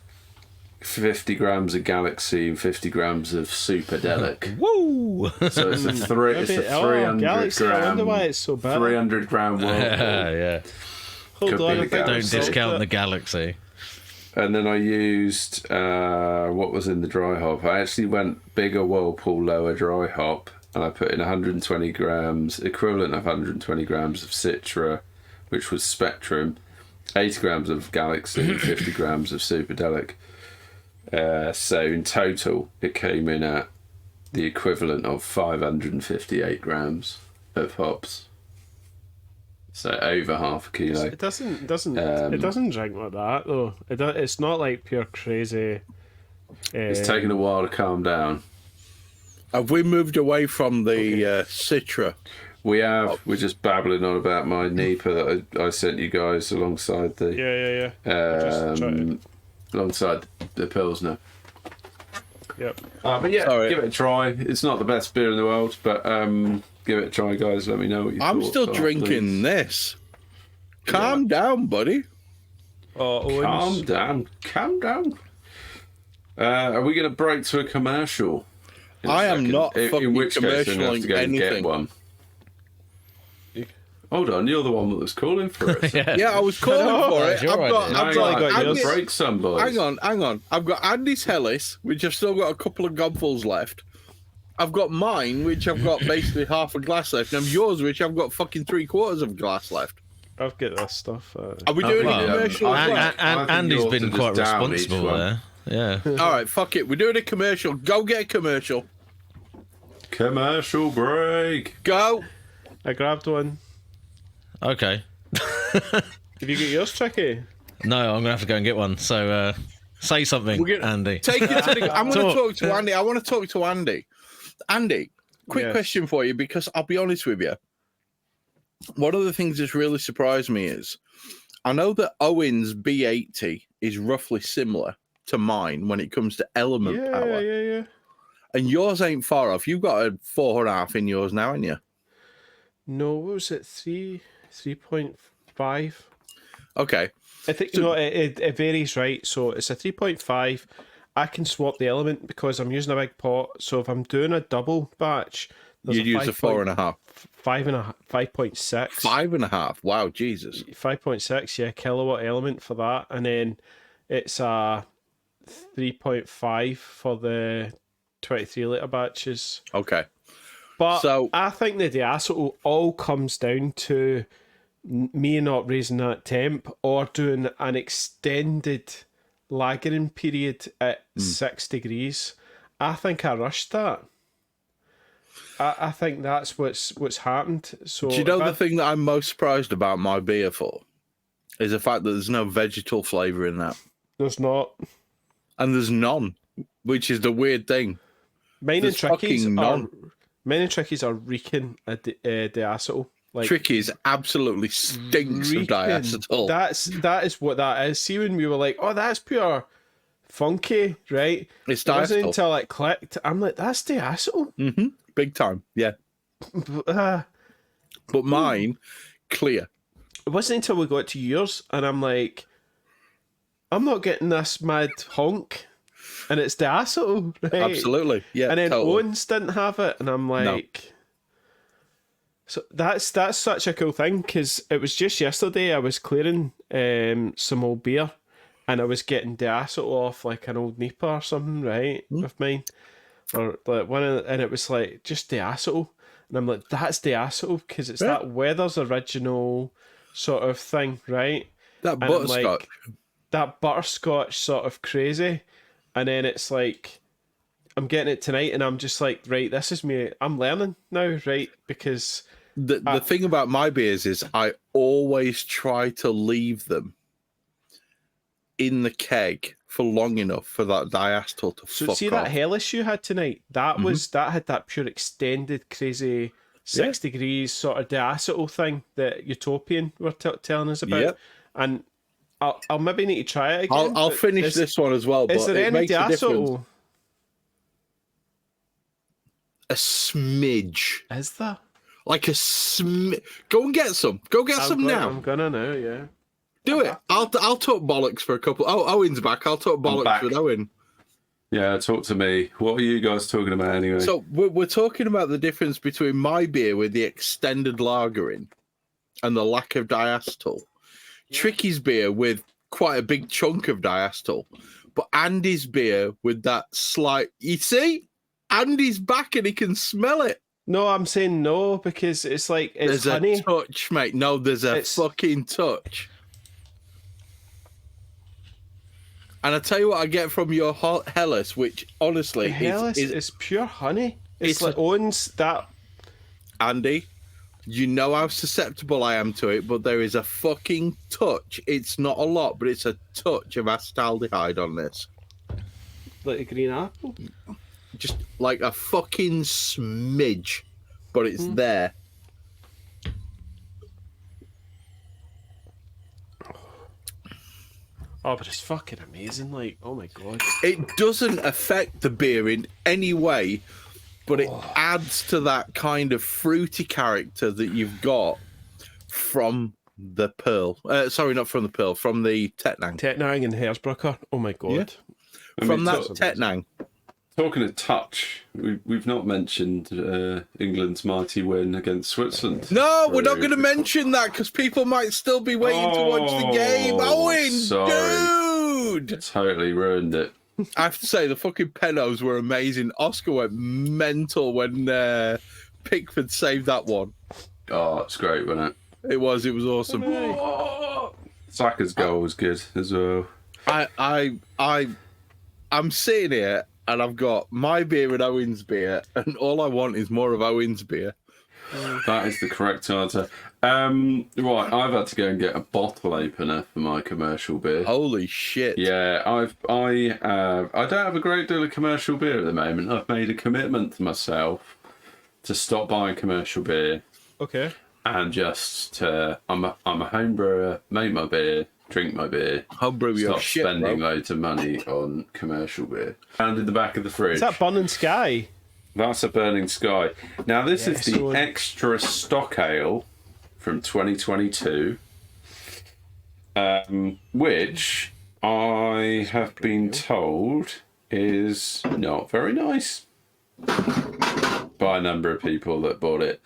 50 grams of Galaxy and 50 grams of Superdelic. Woo! So it's a 300 Galaxy, gram. I wonder why it's so bad. 300 gram Whirlpool. Yeah. Hold on, I think Don't there's discount salt. the Galaxy. And then I used what was in the dry hop. I actually went bigger Whirlpool, lower dry hop, and I put in 120 grams, equivalent of 120 grams of Citra, which was Spectrum, 80 grams of Galaxy, and 50 grams of Superdelic. So in total, it came in at the equivalent of 558 grams of hops. So over half a kilo. It doesn't drink like that though. It's not like pure crazy. It's taken a while to calm down. Have we moved away from the Citra? We have. We're just babbling on about my NEPA that I sent you guys alongside the Yeah. alongside the Pilsner. Yep. But yeah, Sorry. give it a try. It's not the best beer in the world, but give it a try, guys. Let me know what you I'm thoughts still are, drinking please. this. Calm down, buddy. Owens. Calm down. Are we going to break to a commercial? in a I am second? not In fucking which case, I'm going to have to go and get commercialing one. Hold on, you're the one that was calling for it. Yeah, I was calling for it. Sure I've I got, did. I've Hang on, got gotta Andy's, break some, boys. hang on. I've got Andy's Hellas, which I've still got a couple of gobfuls left. I've got mine, which I've got basically half a glass left, and yours, which I've got fucking 3/4 of a glass left. I've got this stuff. Are we doing well, a commercial as well? I think Andy's you ought been to quite just down each responsible one. there. Yeah. All right, fuck it. We're doing a commercial. Go get a commercial. Commercial break. Go. I grabbed one. Okay. Have you got yours, Tricky? No, I'm gonna have to go and get one. So say something, We're gonna Andy. Take it to the. I'm going to Talk. talk to Andy. I want to talk to Andy. Andy, quick Yes. question for you, because I'll be honest with you. One of the things that's really surprised me is I know that Owen's B80 is roughly similar to mine when it comes to element power, Yeah. and yours ain't far off. You've got a 4.5 in yours now, haven't you? No, what was it? 3.5. Okay. I think it varies, right? So it's a 3.5. I can swap the element because I'm using a big pot. So if I'm doing a double batch, there's You'd use a 4.5. 5.6. 5.5. Wow, Jesus. 5.6, yeah, kilowatt element for that, and then it's a 3.5 for the 23 litre batches. Okay. But So- I think the diacetyl all comes down to me not raising that temp or doing an extended lagering period at 6 degrees. I think I rushed that. I think that's what's happened. So Do you know if the I- thing that I'm most surprised about my beer for? Is the fact that there's no vegetal flavour in that. there's not. And there's none, which is the weird thing. Mine and There's Tricky's fucking are none. mine and Tricky's are reeking at diacetyl. Like Tricky's absolutely stinks of reeking. diacetyl. That is what that is. See, when we were like, oh, that's pure funky, right? It's It wasn't diacetyl. until it clicked. I'm like, that's diacetyl. Big time, yeah. It But mine, clear. wasn't until we got to yours, and I'm like, I'm not getting this mad honk, and it's diacetyl, right? Absolutely, yeah. And then totally. Owens didn't have it, and I'm like, so that's such a cool thing, because it was just yesterday I was clearing some old beer, and I was getting diacetyl off like an old Nipah or something, right, with mine, or like and it was like just diacetyl, and I'm like, that's diacetyl because it's Yeah. that Weather's original sort of thing, right? That And I'm butterscotch. like, that butterscotch sort of crazy, and then it's like I'm getting it tonight, and I'm just like, right, this is me. I'm learning now, right? Because the thing about my beers is I always try to leave them in the keg for long enough for that diacetyl to so fuck see off. that hellish you had tonight. That was that had that pure extended crazy 6 degrees sort of diacetyl thing that Utopian were telling us about, Yep. and I'll maybe need to try it again. I'll but finish is- this one as well, Is but there it any makes a difference. diacetyl? A smidge. Is there? Like a smidge. Go and get some. Go get some now. I'm gonna now, yeah. Do it. I'll talk bollocks for a couple. Oh, Owen's back. I'll talk bollocks back. with Owen. Yeah, talk to me. What are you guys talking about anyway? So we're talking about the difference between my beer with the extended lagering and the lack of diacetyl. Tricky's beer with quite a big chunk of diacetyl, but Andy's beer with that slight. You see, Andy's back and he can smell it. No, I'm saying no because it's like it's There's honey. a touch, mate. No, there's a It's- fucking touch. And I tell you what I get from your Hellas, which honestly Hellas is is pure honey. It's it's like a- owns that. Andy, you know how susceptible I am to it, but there is a fucking touch. It's not a lot, but it's a touch of acetaldehyde on this. Like a green apple. Just like a fucking smidge, but it's there. Oh, but it's fucking amazing. Like, oh my god. It doesn't affect the beer in any way, but it adds to that kind of fruity character that you've got from the Pearl. Sorry, not from the Pearl, from the Tettnang. Tettnang and Hersbrucker. Oh my god. Yeah. I From mean, that Tettnang. Talking of touch, we've not mentioned England's mighty win against Switzerland. No, we're not going to mention that because people might still be waiting to watch the game. Owen, sorry. dude! Totally ruined it. I have to say, the fucking penos were amazing. Oscar went mental when Pickford saved that one. Oh, it's great, wasn't it? It was awesome. Saka's goal was good as well. I'm sitting here and I've got my beer and Owen's beer, and all I want is more of Owen's beer. That is the correct answer. Right, I've had to go and get a bottle opener for my commercial beer. Holy shit! Yeah, I don't have a great deal of commercial beer at the moment. I've made a commitment to myself to stop buying commercial beer Okay. and just I'm a home brewer, make my beer, drink my beer, Homebrew your stop shit, spending bro. loads of money on commercial beer. And in the back of the fridge. Is that Burning Sky? That's a Burning Sky. Now, this is the so- extra stock ale from 2022, which I have been told is not very nice by a number of people that bought it.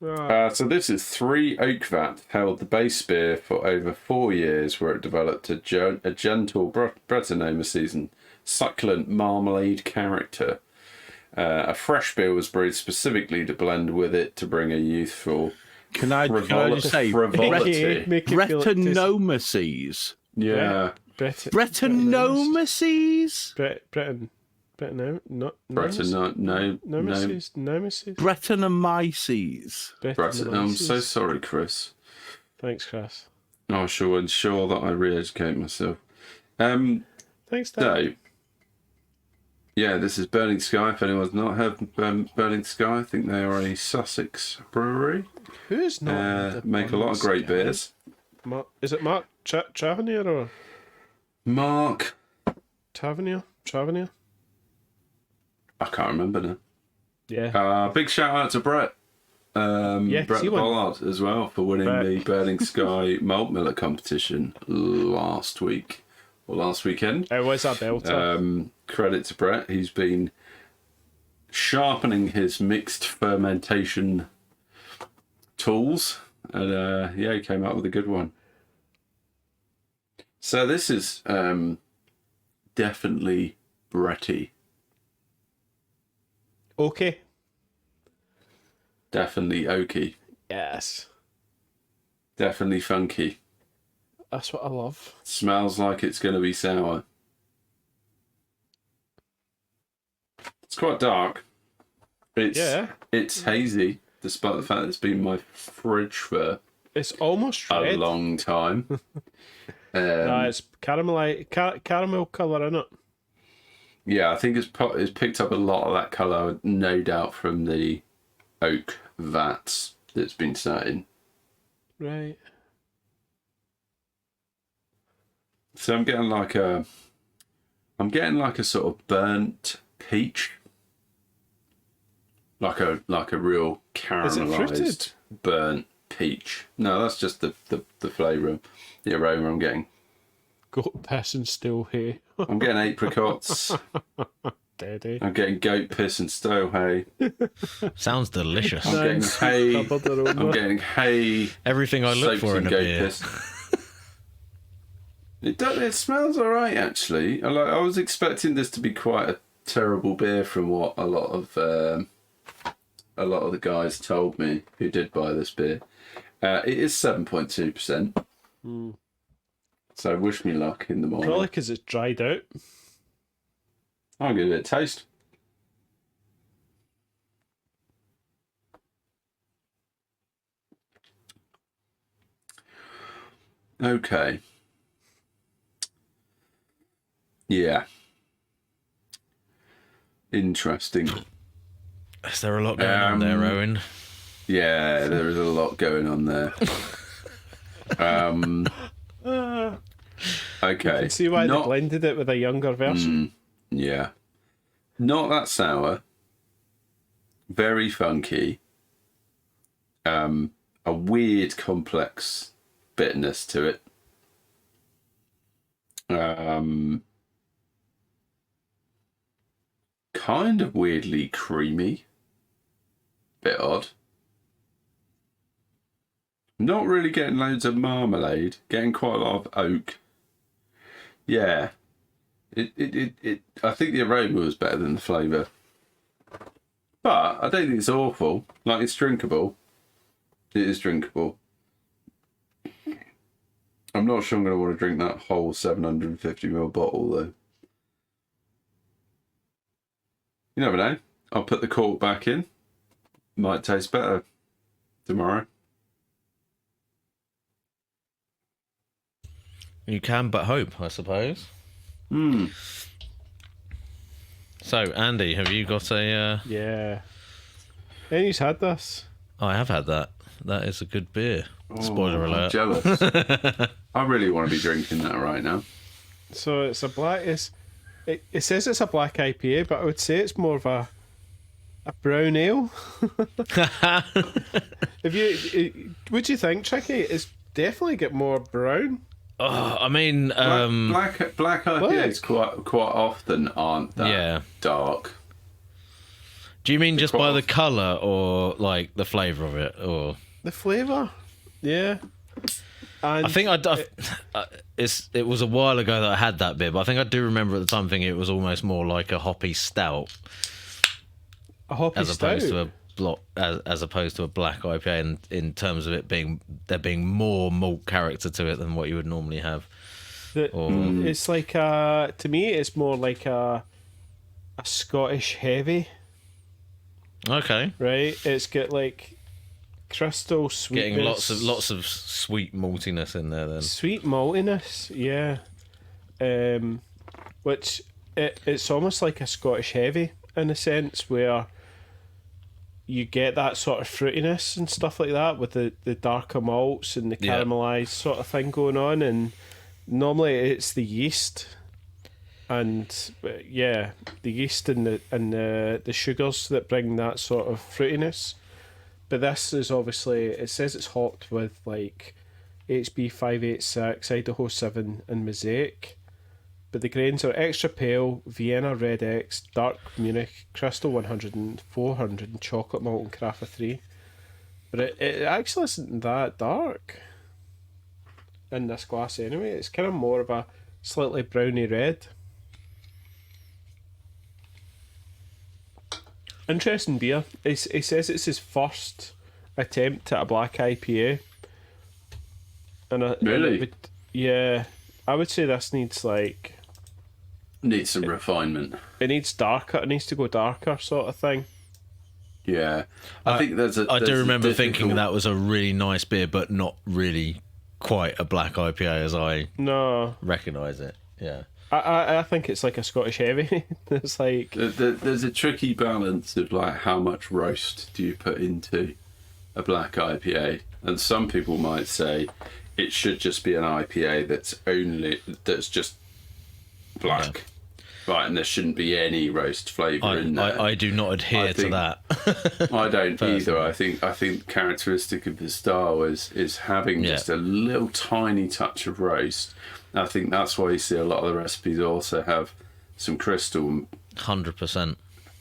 So this is 3 oak vat, held the base beer for over 4 years, where it developed a gentle Brettanomyces and succulent marmalade character. A fresh beer was brewed specifically to blend with it to bring a youthful Can I just say frivolity. Make it feel like Brettanomyces? Yeah, Brettanomyces? Britain out. Not Nemesis. Nemesis. Brettanomyces. I'm so sorry, Chris. Thanks, Chris. I shall ensure that I re-educate myself. Thanks, Dad. So, yeah, this is Burning Sky. If anyone's not heard Burning Sky, I think they are a Sussex brewery. Who's not? Make a lot of great beers. Is it Mark Travenier or Mark, Tavernier? I can't remember now. Yeah. Big shout out to Brett. Brett he won. Bollard as well for winning the Burning Sky Malt Miller competition last weekend. It was a belter. Credit to Brett. He's been sharpening his mixed fermentation tools, and he came out with a good one. So this is definitely Bretty. Okay. Definitely oaky. Yes. Definitely funky. That's what I love. Smells like it's going to be sour. It's quite dark. It's hazy, despite the fact that it's been in my fridge for It's almost a red. long time. It's caramel colour in it. Yeah, I think it's picked up a lot of that colour, no doubt, from the oak vats that's been sat in. Right. So I'm getting like a sort of burnt peach, like a real caramelized burnt peach. No, that's just the flavour, the aroma I'm getting. Goat piss and still hay. I'm getting apricots. Daddy. I'm getting goat piss and stale hay. Sounds delicious. I'm getting hay. I'm getting hay. Everything I look soaked for in a goat beer. piss. It smells alright, actually. I was expecting this to be quite a terrible beer from what a lot of the guys told me who did buy this beer. It is 7.2%. So wish me luck in the morning. Probably because it's dried out. I'll give it a taste. Okay. Yeah. Interesting. Is there a lot going on there, Owen? Yeah, there is a lot going on there. Okay. You can see why they blended it with a younger version. Yeah. Not that sour. Very funky. A weird, complex bitterness to it. Kind of weirdly creamy. Bit odd. Not really getting loads of marmalade. Getting quite a lot of oak. Yeah. It I think the aroma was better than the flavour. But I don't think it's awful. Like, it's drinkable. It is drinkable. I'm not sure I'm going to want to drink that whole 750ml bottle, though. You never know. I'll put the cork back in. Might taste better tomorrow. You can but hope, I suppose. So, Andy, have you got a... Yeah. Andy's had this. I have had that. That is a good beer. Spoiler alert. I'm jealous. I really want to be drinking that right now. So it's a black... It says it's a black IPA, but I would say it's more of a brown ale. Would you think, Tricky? It's definitely get more brown. Oh, I mean... black IPAs quite often aren't that dark. Do you mean just by the colour or like the flavour of it, or the flavour? Yeah. And I think it was a while ago that I had that beer, but I think I do remember at the time thinking it was almost more like a hoppy stout, as opposed to a black IPA. In terms of it being more malt character to it than what you would normally have. It's like to me, it's more like a Scottish heavy. Okay. Right. It's got like crystal sweetness. Getting lots of sweet maltiness in there then. Sweet maltiness, yeah. Which it's almost like a Scottish heavy in a sense, where you get that sort of fruitiness and stuff like that with the darker malts and the caramelised sort of thing going on, and normally it's the yeast. And the yeast and the sugars that bring that sort of fruitiness. But this is obviously, it says it's hopped with like HB 586, Idaho 7 and Mosaic. But the grains are extra pale, Vienna Red X, dark Munich, Crystal 100 and 400 and chocolate malt and Carafa 3. But it actually isn't that dark in this glass anyway. It's kind of more of a slightly browny red. Interesting beer. He says it's his first attempt at a black IPA. Really? I would say this needs some refinement. It needs darker. It needs to go darker, sort of thing. Yeah, I think I do remember thinking that was a really nice beer, but not really quite a black IPA as I recognise it. Yeah. I think it's like a Scottish heavy. It's like there's a tricky balance of like how much roast do you put into a black IPA, and some people might say it should just be an IPA that's just black, right, and there shouldn't be any roast flavour in there. I do not adhere to that. I don't either. I think characteristic of the style is having just a little tiny touch of roast. I think that's why you see a lot of the recipes also have some crystal. 100%.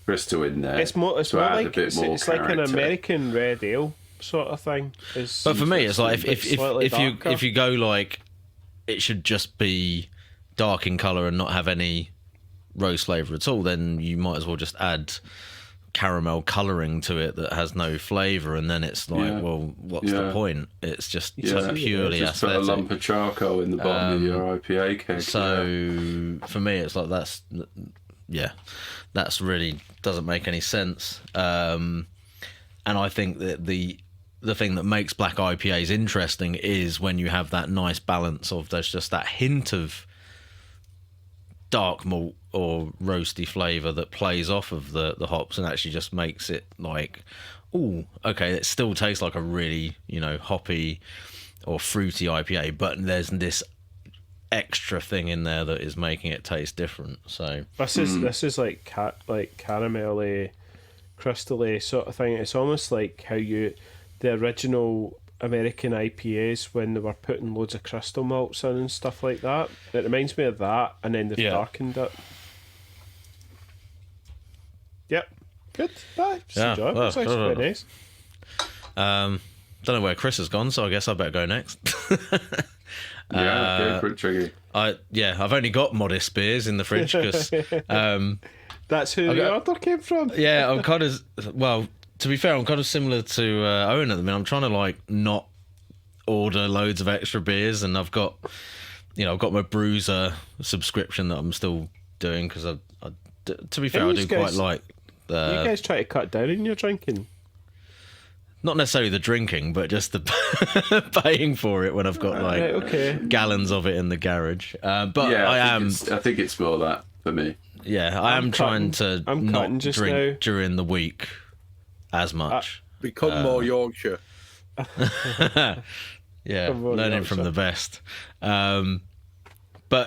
Crystal in there. It's more like an American red ale sort of thing. But for me, it's like if you go like, it should just be dark in colour and not have any roast flavour at all, then you might as well just add caramel colouring to it that has no flavour, and then it's like, well, what's the point? It's just purely just aesthetic. Put a lump of charcoal in the bottom of your IPA keg. So for me, it's like that's really doesn't make any sense. And I think that the thing that makes black IPAs interesting is when you have that nice balance of there's just that hint of dark malt or roasty flavour that plays off of the hops and actually just makes it like, oh, okay, it still tastes like a really, hoppy or fruity IPA, but there's this extra thing in there that is making it taste different. So This is like caramelly, crystally sort of thing. It's almost like how the original American IPAs when they were putting loads of crystal malts in and stuff like that. It reminds me of that, and then they've darkened it. Yep, good. Just enjoy it. It's actually very nice. don't know where Chris has gone, so I guess I better go next. Go for it, Triggy. I've only got modest beers in the fridge because that's who the order came from. Yeah, I'm kind of, well, to be fair, I'm kind of similar to Owen at the minute. I'm trying to like not order loads of extra beers, and I've got my Bruiser subscription that I'm still doing because to be fair, I do quite like. You guys try to cut down on your drinking. Not necessarily the drinking, but just the paying for it when I've got gallons of it in the garage. But yeah, I think it's more that for me. Yeah, I'm trying to not drink during the week as much. Become more Yorkshire. Yeah, learning from the best. But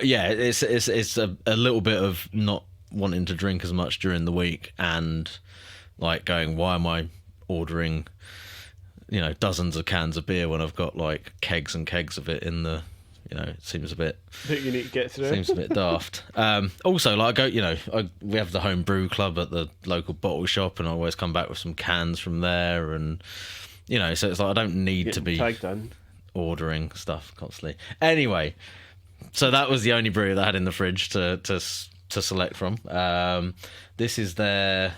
yeah, it's a little bit of not wanting to drink as much during the week and like going, why am I ordering dozens of cans of beer when I've got like kegs and kegs of it in the, it seems a bit that you need to get through. Seems a bit daft. Also, like we have the home brew club at the local bottle shop, and I always come back with some cans from there, and so it's like I don't need to be ordering stuff constantly. Anyway, so that was the only brew that I had in the fridge to select from. This is their,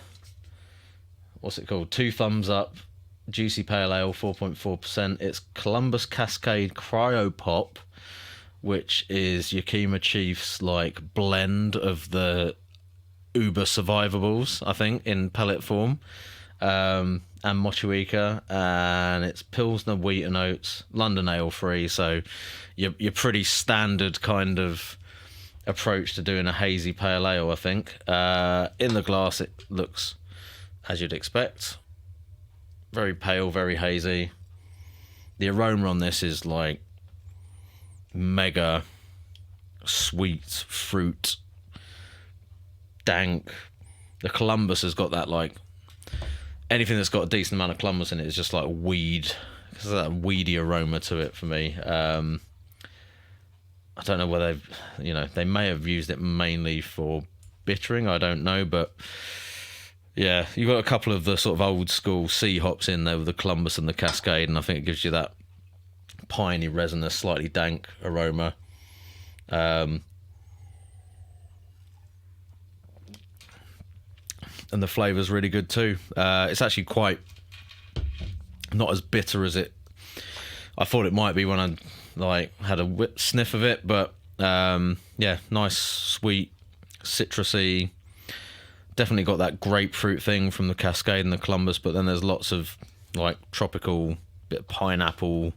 what's it called? 2 Thumbs Up Juicy Pale Ale, 4.4%. It's Columbus Cascade Cryo Pop, which is Yakima Chief's like blend of the Uber Survivables, I think, in pellet form, and Motueka, and it's Pilsner wheat and oats, London ale free. So you're pretty standard kind of approach to doing a hazy pale ale, I think. In the glass, it looks as you'd expect. Very pale, very hazy. The aroma on this is like mega sweet fruit, dank. The Columbus has got that, like, anything that's got a decent amount of Columbus in it is just like weed. There's that weedy aroma to it for me. I don't know whether they may have used it mainly for bittering, I don't know, but yeah, you've got a couple of the sort of old school C hops in there with the Columbus and the Cascade, and I think it gives you that piney, resinous, slightly dank aroma. And the flavour's really good too. It's actually quite not as bitter as I thought it might be when I had a sniff of it, but yeah, nice, sweet, citrusy. Definitely got that grapefruit thing from the Cascade and the Columbus, but then there's lots of like tropical, bit of pineapple,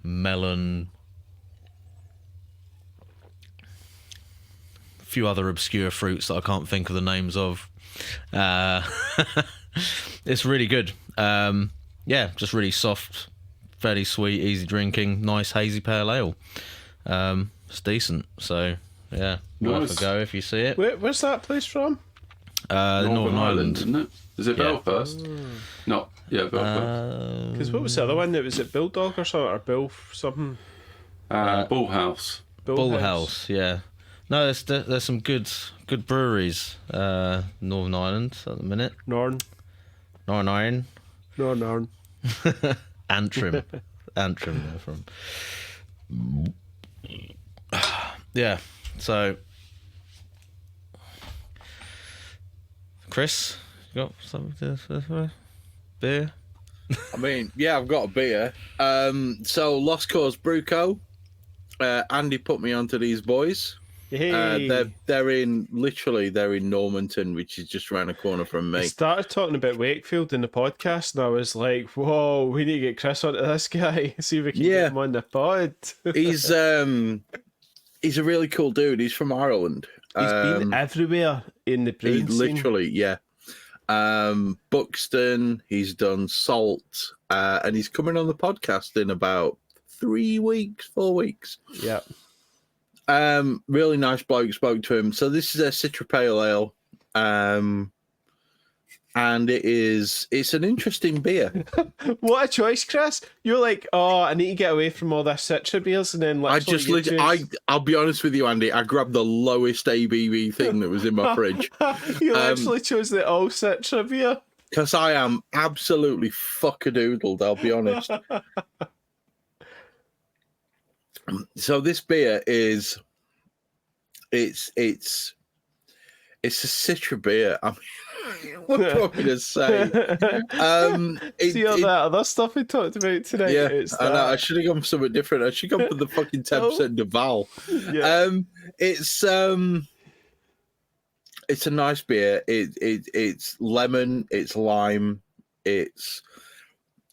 melon, a few other obscure fruits that I can't think of the names of. It's really good. Yeah, just really soft, fairly sweet, easy drinking, nice hazy pale ale. It's decent, so yeah, worth a go if you see it. Where's that place from? Northern Ireland, isn't it? Is it Belfast? No, yeah, Belfast. Because what was the other one? Was it Bulldog or something, or Bill something? Bull House. Bull House, yeah. No, there's some good breweries, Northern Ireland at the minute. Northern. Antrim, they're from. Yeah, so Chris, you got something to beer? I mean, yeah, I've got a beer. So Lost Cause Brew Co. Andy put me onto these boys. Hey. They're in Normanton, which is just around the corner from me. I started talking about Wakefield in the podcast, and I was like, "Whoa, we need to get Chris onto this guy. See if we can get him on the pod." He's a really cool dude. He's from Ireland. He's been everywhere in the brewing scene. Literally, yeah. Buxton. He's done Salt, and he's coming on the podcast in about 4 weeks. Yeah. Really nice bloke. Spoke to him. So this is a Citra Pale Ale. And it's an interesting beer. What a choice, Chris. You're like, oh, I need to get away from all this Citra beers, and then I'll be honest with you, Andy. I grabbed the lowest ABV thing that was in my fridge. You actually chose the all Citra beer. Because I am absolutely fuckadoodled, I'll be honest. So this beer is it's a Citra beer. I mean, what do you want me to say? See all that other stuff we talked about today? Yeah, I should have gone for something different. I should have gone for the fucking 10% Duval. Yeah. It's a nice beer. It's lemon, it's lime, it's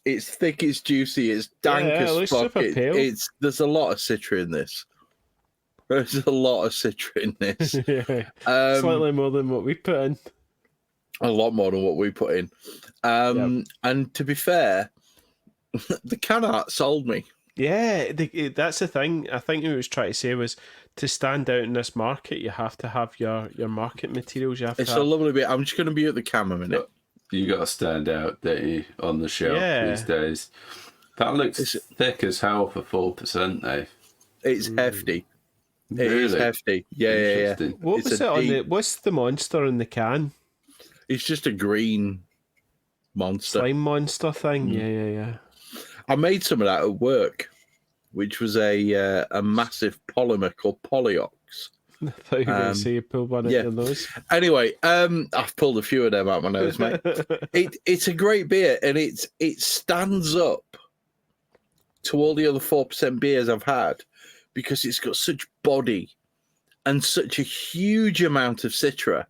thick, it's juicy, it's dank as fuck. There's a lot of Citra in this. There's a lot of Citra in this. Slightly more than what we put in. A lot more than what we put in. And to be fair, the can art sold me. Yeah, that's the thing. I think what I was trying to say was to stand out in this market, you have to have your market materials. It's a lovely bit. I'm just going to be at the cam a minute. You got to stand out, don't you, on the shelf these days. That looks thick as hell for 4%, though. It's hefty. Really? It is hefty. Yeah. What was it on the? What's the monster in the can? It's just a green monster. Slime monster thing. Yeah. I made some of that at work, which was a massive polymer called Polyox. I thought you were going to say you pulled one out your nose. Anyway, I've pulled a few of them out my nose, mate. It's a great beer, and it stands up to all the other 4% beers I've had because it's got such body and such a huge amount of Citra.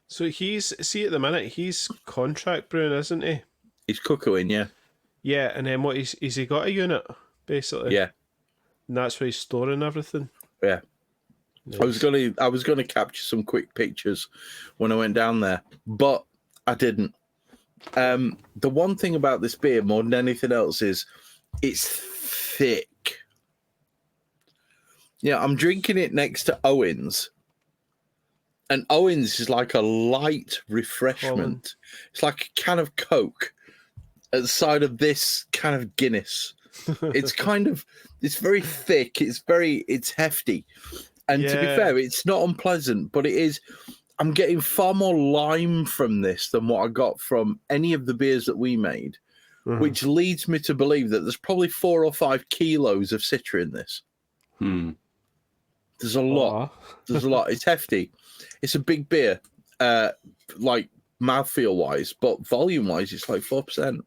So at the minute, he's contract brewing, isn't he? He's cuckooing, yeah. Yeah, and then is he got a unit, basically? Yeah. And that's where he's storing everything? Yeah. Nice. I was gonna capture some quick pictures when I went down there, but I didn't. The one thing about this beer more than anything else is it's thick. Yeah, I'm drinking it next to Owen's. And Owen's is like a light refreshment. It's like a can of Coke at the side of this can of Guinness. It's very thick. It's hefty. And to be fair, it's not unpleasant, but it is. I'm getting far more lime from this than what I got from any of the beers that we made, which leads me to believe that there's probably 4 or 5 kilos of Citra in this. There's a lot. There's a lot. It's hefty. It's a big beer, like mouthfeel wise, but volume wise, it's like 4%.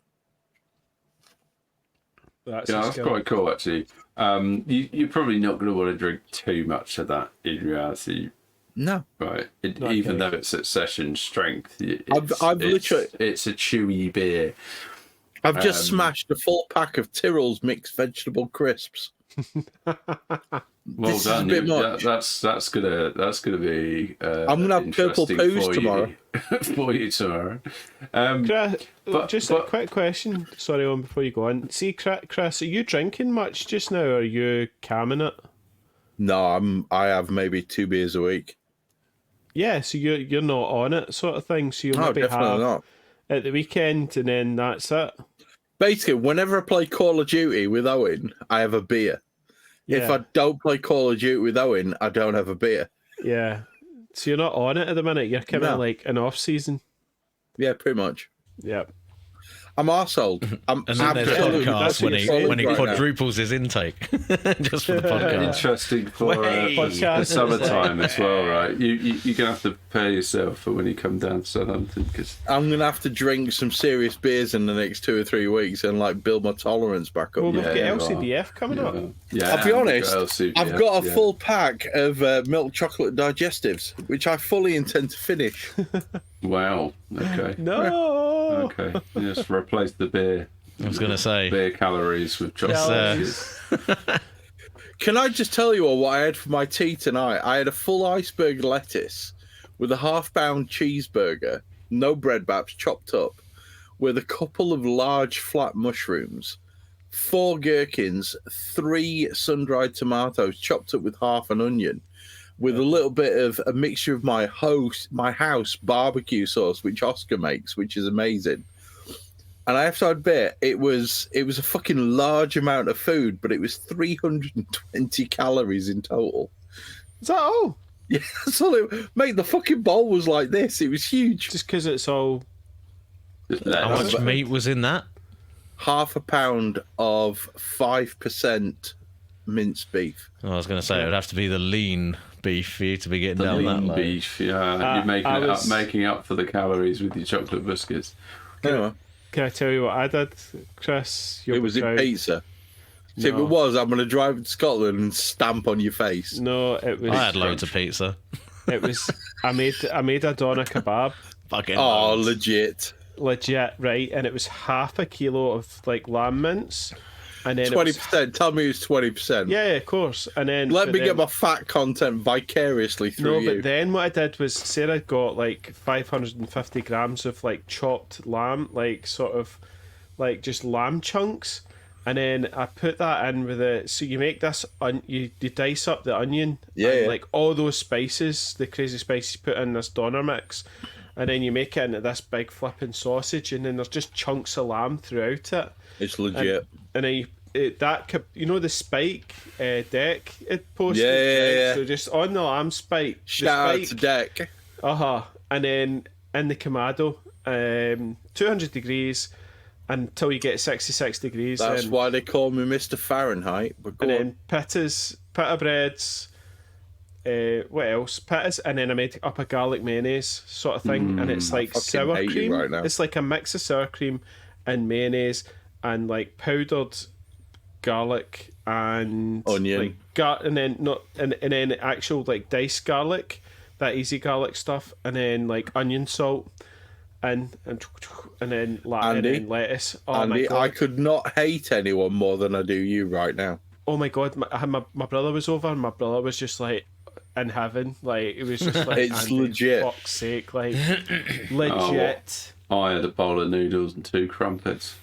That's quite cool, actually. You're probably not going to want to drink too much of that in reality. No, right. Even though it's at session strength, it's a chewy beer. I've just smashed a full pack of Tyrrell's mixed vegetable crisps. Well done. That's gonna be. I'm gonna have purple poos tomorrow. For you tomorrow. Just a quick question. Sorry, on before you go on. See, Chris, are you drinking much just now, or are you camming it? No, I have maybe 2 beers a week. Yeah, so you're not on it, sort of thing. So you'll maybe definitely have not. At the weekend, and then that's it. Basically, whenever I play Call of Duty with Owen, I have a beer. Yeah. If I don't play Call of Duty with Owen, I don't have a beer. Yeah. So you're not on it at the minute. You're kind of like an off season. Yeah, pretty much. Yeah. I'm arsehole. And then there's podcasts when he quadruples his intake just for the podcast. Interesting for the summertime as well, right? You're gonna have to prepare yourself for when you come down to Southampton, because I'm gonna have to drink some serious beers in the next 2 or 3 weeks and like build my tolerance back up. Well, we've got LCBF coming up. Yeah, I'll be honest. I've got a full pack of milk chocolate digestives, which I fully intend to finish. Wow. Okay. No. Okay. Just replace the beer. I was going to say beer calories with chocolate. Can I just tell you all what I had for my tea tonight? I had a full iceberg lettuce with a half-pound cheeseburger, no bread baps, chopped up, with a couple of large flat mushrooms, 4 gherkins, 3 sun-dried tomatoes chopped up with half an onion, with a little bit of a mixture of my house barbecue sauce, which Oscar makes, which is amazing. And I have to admit, it was a fucking large amount of food, but it was 320 calories in total. Is that all? Yeah, that's all it. Mate, the fucking bowl was like this. It was huge. Just because it's all. How much meat was in that? Half a pound of 5% minced beef. I was going to say it would have to be the lean beef for you to be getting down that Lean low. beef, yeah. You're making up for the calories with your chocolate biscuits. Anyway, Can I tell you what I did, Chris? it was in pizza. See, if it was, I'm going to drive to Scotland and stamp on your face. No, it was. I had loads of pizza. It was. I made a doner kebab. Fucking Oh, loads. legit. Right, and it was half a kilo of like lamb mince, and then 20%. Tell me it's 20%. Yeah, of course. And then Let me get my fat content vicariously through you. But then what I did was Sarah got like 550 grams of like chopped lamb, like sort of like just lamb chunks, and then I put that in with it. So you make this, you dice up the onion, and like all those spices, the crazy spices, put in this doner mix, and then you make it into this big flipping sausage, and then there's just chunks of lamb throughout it. It's legit. And then the spike deck it posted. Yeah. So just on the lamb spike. Shout out to Deck. And then in the Kamado, 200 degrees until you get 66 degrees. That's why they call me Mr. Fahrenheit. But go and on. then pita breads. What else? Pittas, and then I made up a garlic mayonnaise sort of thing, and it's like sour hate you cream. right now. It's like a mix of sour cream and mayonnaise and like powdered garlic and onion, and then actual like diced garlic, that easy garlic stuff, and then like onion salt, and then lettuce. Oh Andy, my God. I could not hate anyone more than I do you right now. Oh my God, my brother was over, and my brother was just like in heaven. Like it was just like It's Andy, legit. Fuck's sake, like legit. I had a bowl of noodles and 2 crumpets.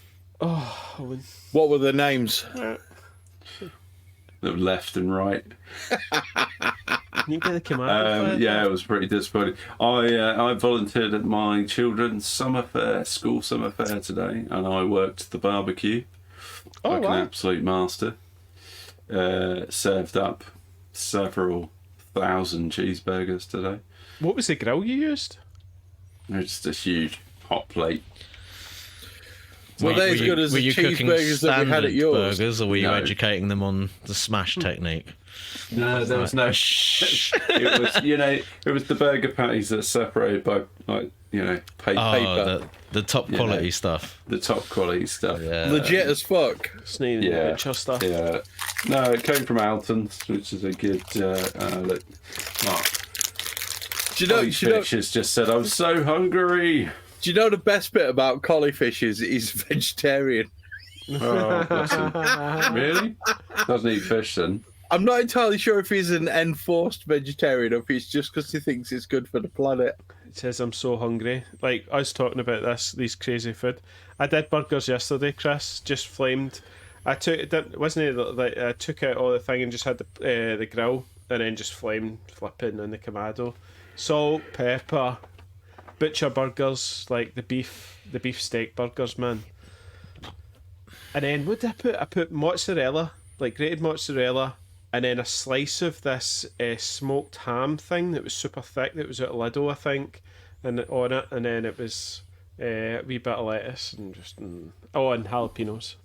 Oh, What were the names? The left and right. Can you get the command? Yeah, it was pretty disappointing. I volunteered at my children's school summer fair today, and I worked the barbecue like an absolute master. Served up several thousand cheeseburgers today. What was the grill you used? It's just a huge hot plate. Were they as good as the cheeseburgers that we had at yours? Burgers, or were you educating them on the smash technique? No, there was no. It was, it was the burger patties that are separated by paper. The top quality stuff. The top quality stuff. Yeah. Legit as fuck. Yeah, stuff. Yeah. No, it came from Alton's, which is a good look. Do you know? Fish has just said, "I'm so hungry." Do you know the best bit about collie fish is he's vegetarian? Oh, bless him. Really? Doesn't eat fish then? I'm not entirely sure if he's an enforced vegetarian or if it's just because he thinks it's good for the planet. It says I'm so hungry. Like I was talking about these crazy food. I did burgers yesterday, Chris. Just flamed. I took out all the thing and just had the grill, and then just flipping in the Kamado. Salt, pepper, butcher burgers, like the beef steak burgers, man. And then what did I put? I put mozzarella, like grated mozzarella, and then a slice of this smoked ham thing that was super thick. That was at Lidl, I think, and on it. And then it was a wee bit of lettuce and and jalapenos.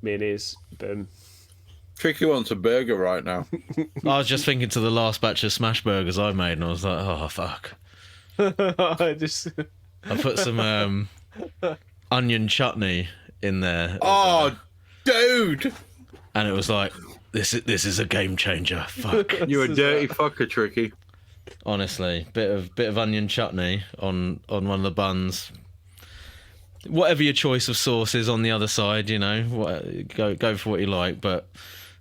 Mayonnaise, boom. Tricky wants a burger right now. I was just thinking to the last batch of smash burgers I made, and I was like, oh fuck. I put some onion chutney in there. Oh, dude! And it was like, this is a game changer. Fuck. You're a dirty fucker, Tricky. Honestly, bit of onion chutney on one of the buns. Whatever your choice of sauce is on the other side, go for what you like. But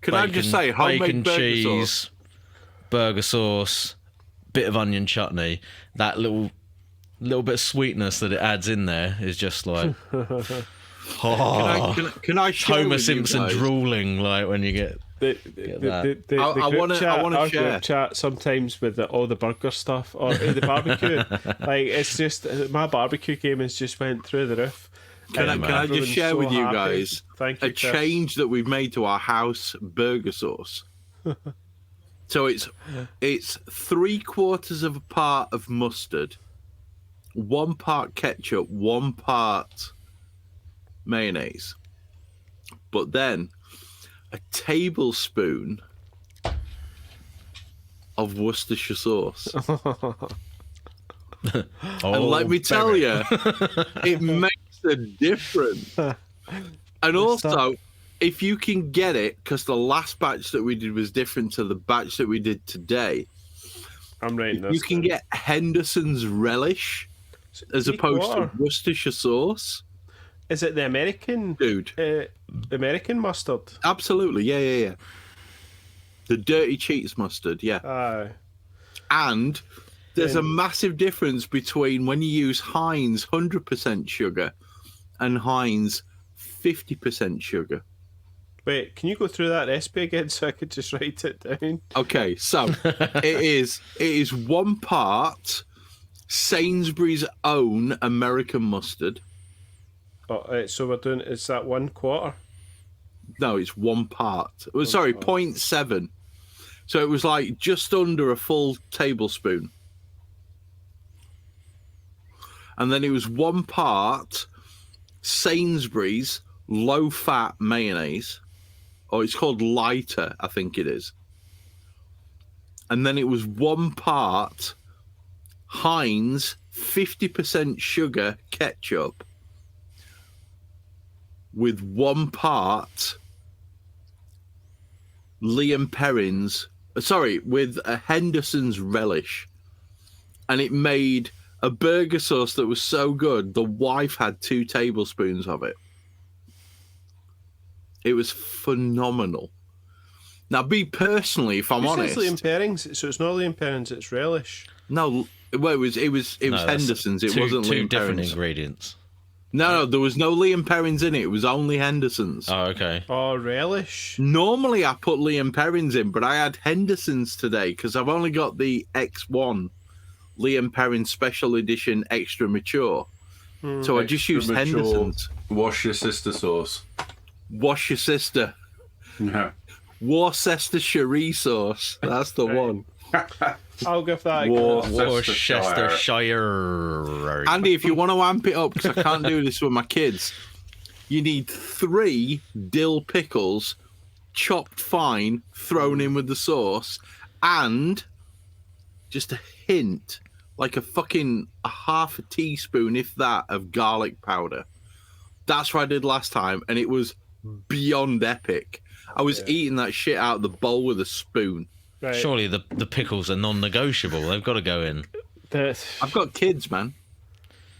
can I just say, homemade bacon, burger cheese, sauce? Burger sauce, bit of onion chutney. That little bit of sweetness that it adds in there is just like Oh, Can I share Homer with you Simpson guys? drooling like when you get. The I group wanna share. group chat sometimes with all the burger stuff or the barbecue. Like it's just my barbecue game has just went through the roof. Can I just Everyone's share so with you happy. guys Thank you, a Chris. change that we've made to our house burger sauce? So it's 3/4 of a part of mustard, 1 part ketchup, 1 part mayonnaise, but then a tablespoon of Worcestershire sauce. And let me tell you, it makes a difference. And also, if you can get it, because the last batch that we did was different to the batch that we did today, I'm writing this. you can get Henderson's relish as opposed to Worcestershire sauce. Is it the American Dude. American mustard? Absolutely, yeah. The dirty cheats mustard, yeah. Aye. And there's a massive difference between when you use Heinz 100% sugar and Heinz 50% sugar. Wait, can you go through that recipe again so I could just write it down? Okay, so it is 1 part Sainsbury's own American mustard. Oh, so we're doing, is that 1/4? No, it's 1 part. Oh, sorry, 0.7. So it was like just under a full tablespoon. And then it was 1 part Sainsbury's low-fat mayonnaise. Or it's called lighter, I think it is. And then it was 1 part Heinz 50% sugar ketchup with 1 part with a Henderson's relish. And it made a burger sauce that was so good, the wife had 2 tablespoons of it. It was phenomenal. Now, me personally, if I'm honest, Liam Perrings, so it's not Liam Perrings, it's relish. no, well, it was Henderson's. It wasn't two Liam different Perrins. ingredients. No, there was no Liam Perrins in it. It was only Henderson's. Oh, okay. Oh, relish. Normally, I put Liam Perrins in, but I had Henderson's today because I've only got the X1 Liam Perrin Special Edition Extra Mature. So I just used Mature. Henderson's. Wash your sister sauce. Wash your sister. Yeah. Worcestershire sauce. That's the one. I'll give that a Worcestershire. Andy, if you want to amp it up, because I can't do this with my kids, you need 3 dill pickles chopped fine, thrown in with the sauce, and just a hint, like a half a teaspoon, if that, of garlic powder. That's what I did last time, and it was beyond epic. I was eating that shit out of the bowl with a spoon. Right. Surely the pickles are non-negotiable. They've got to go in. I've got kids, man.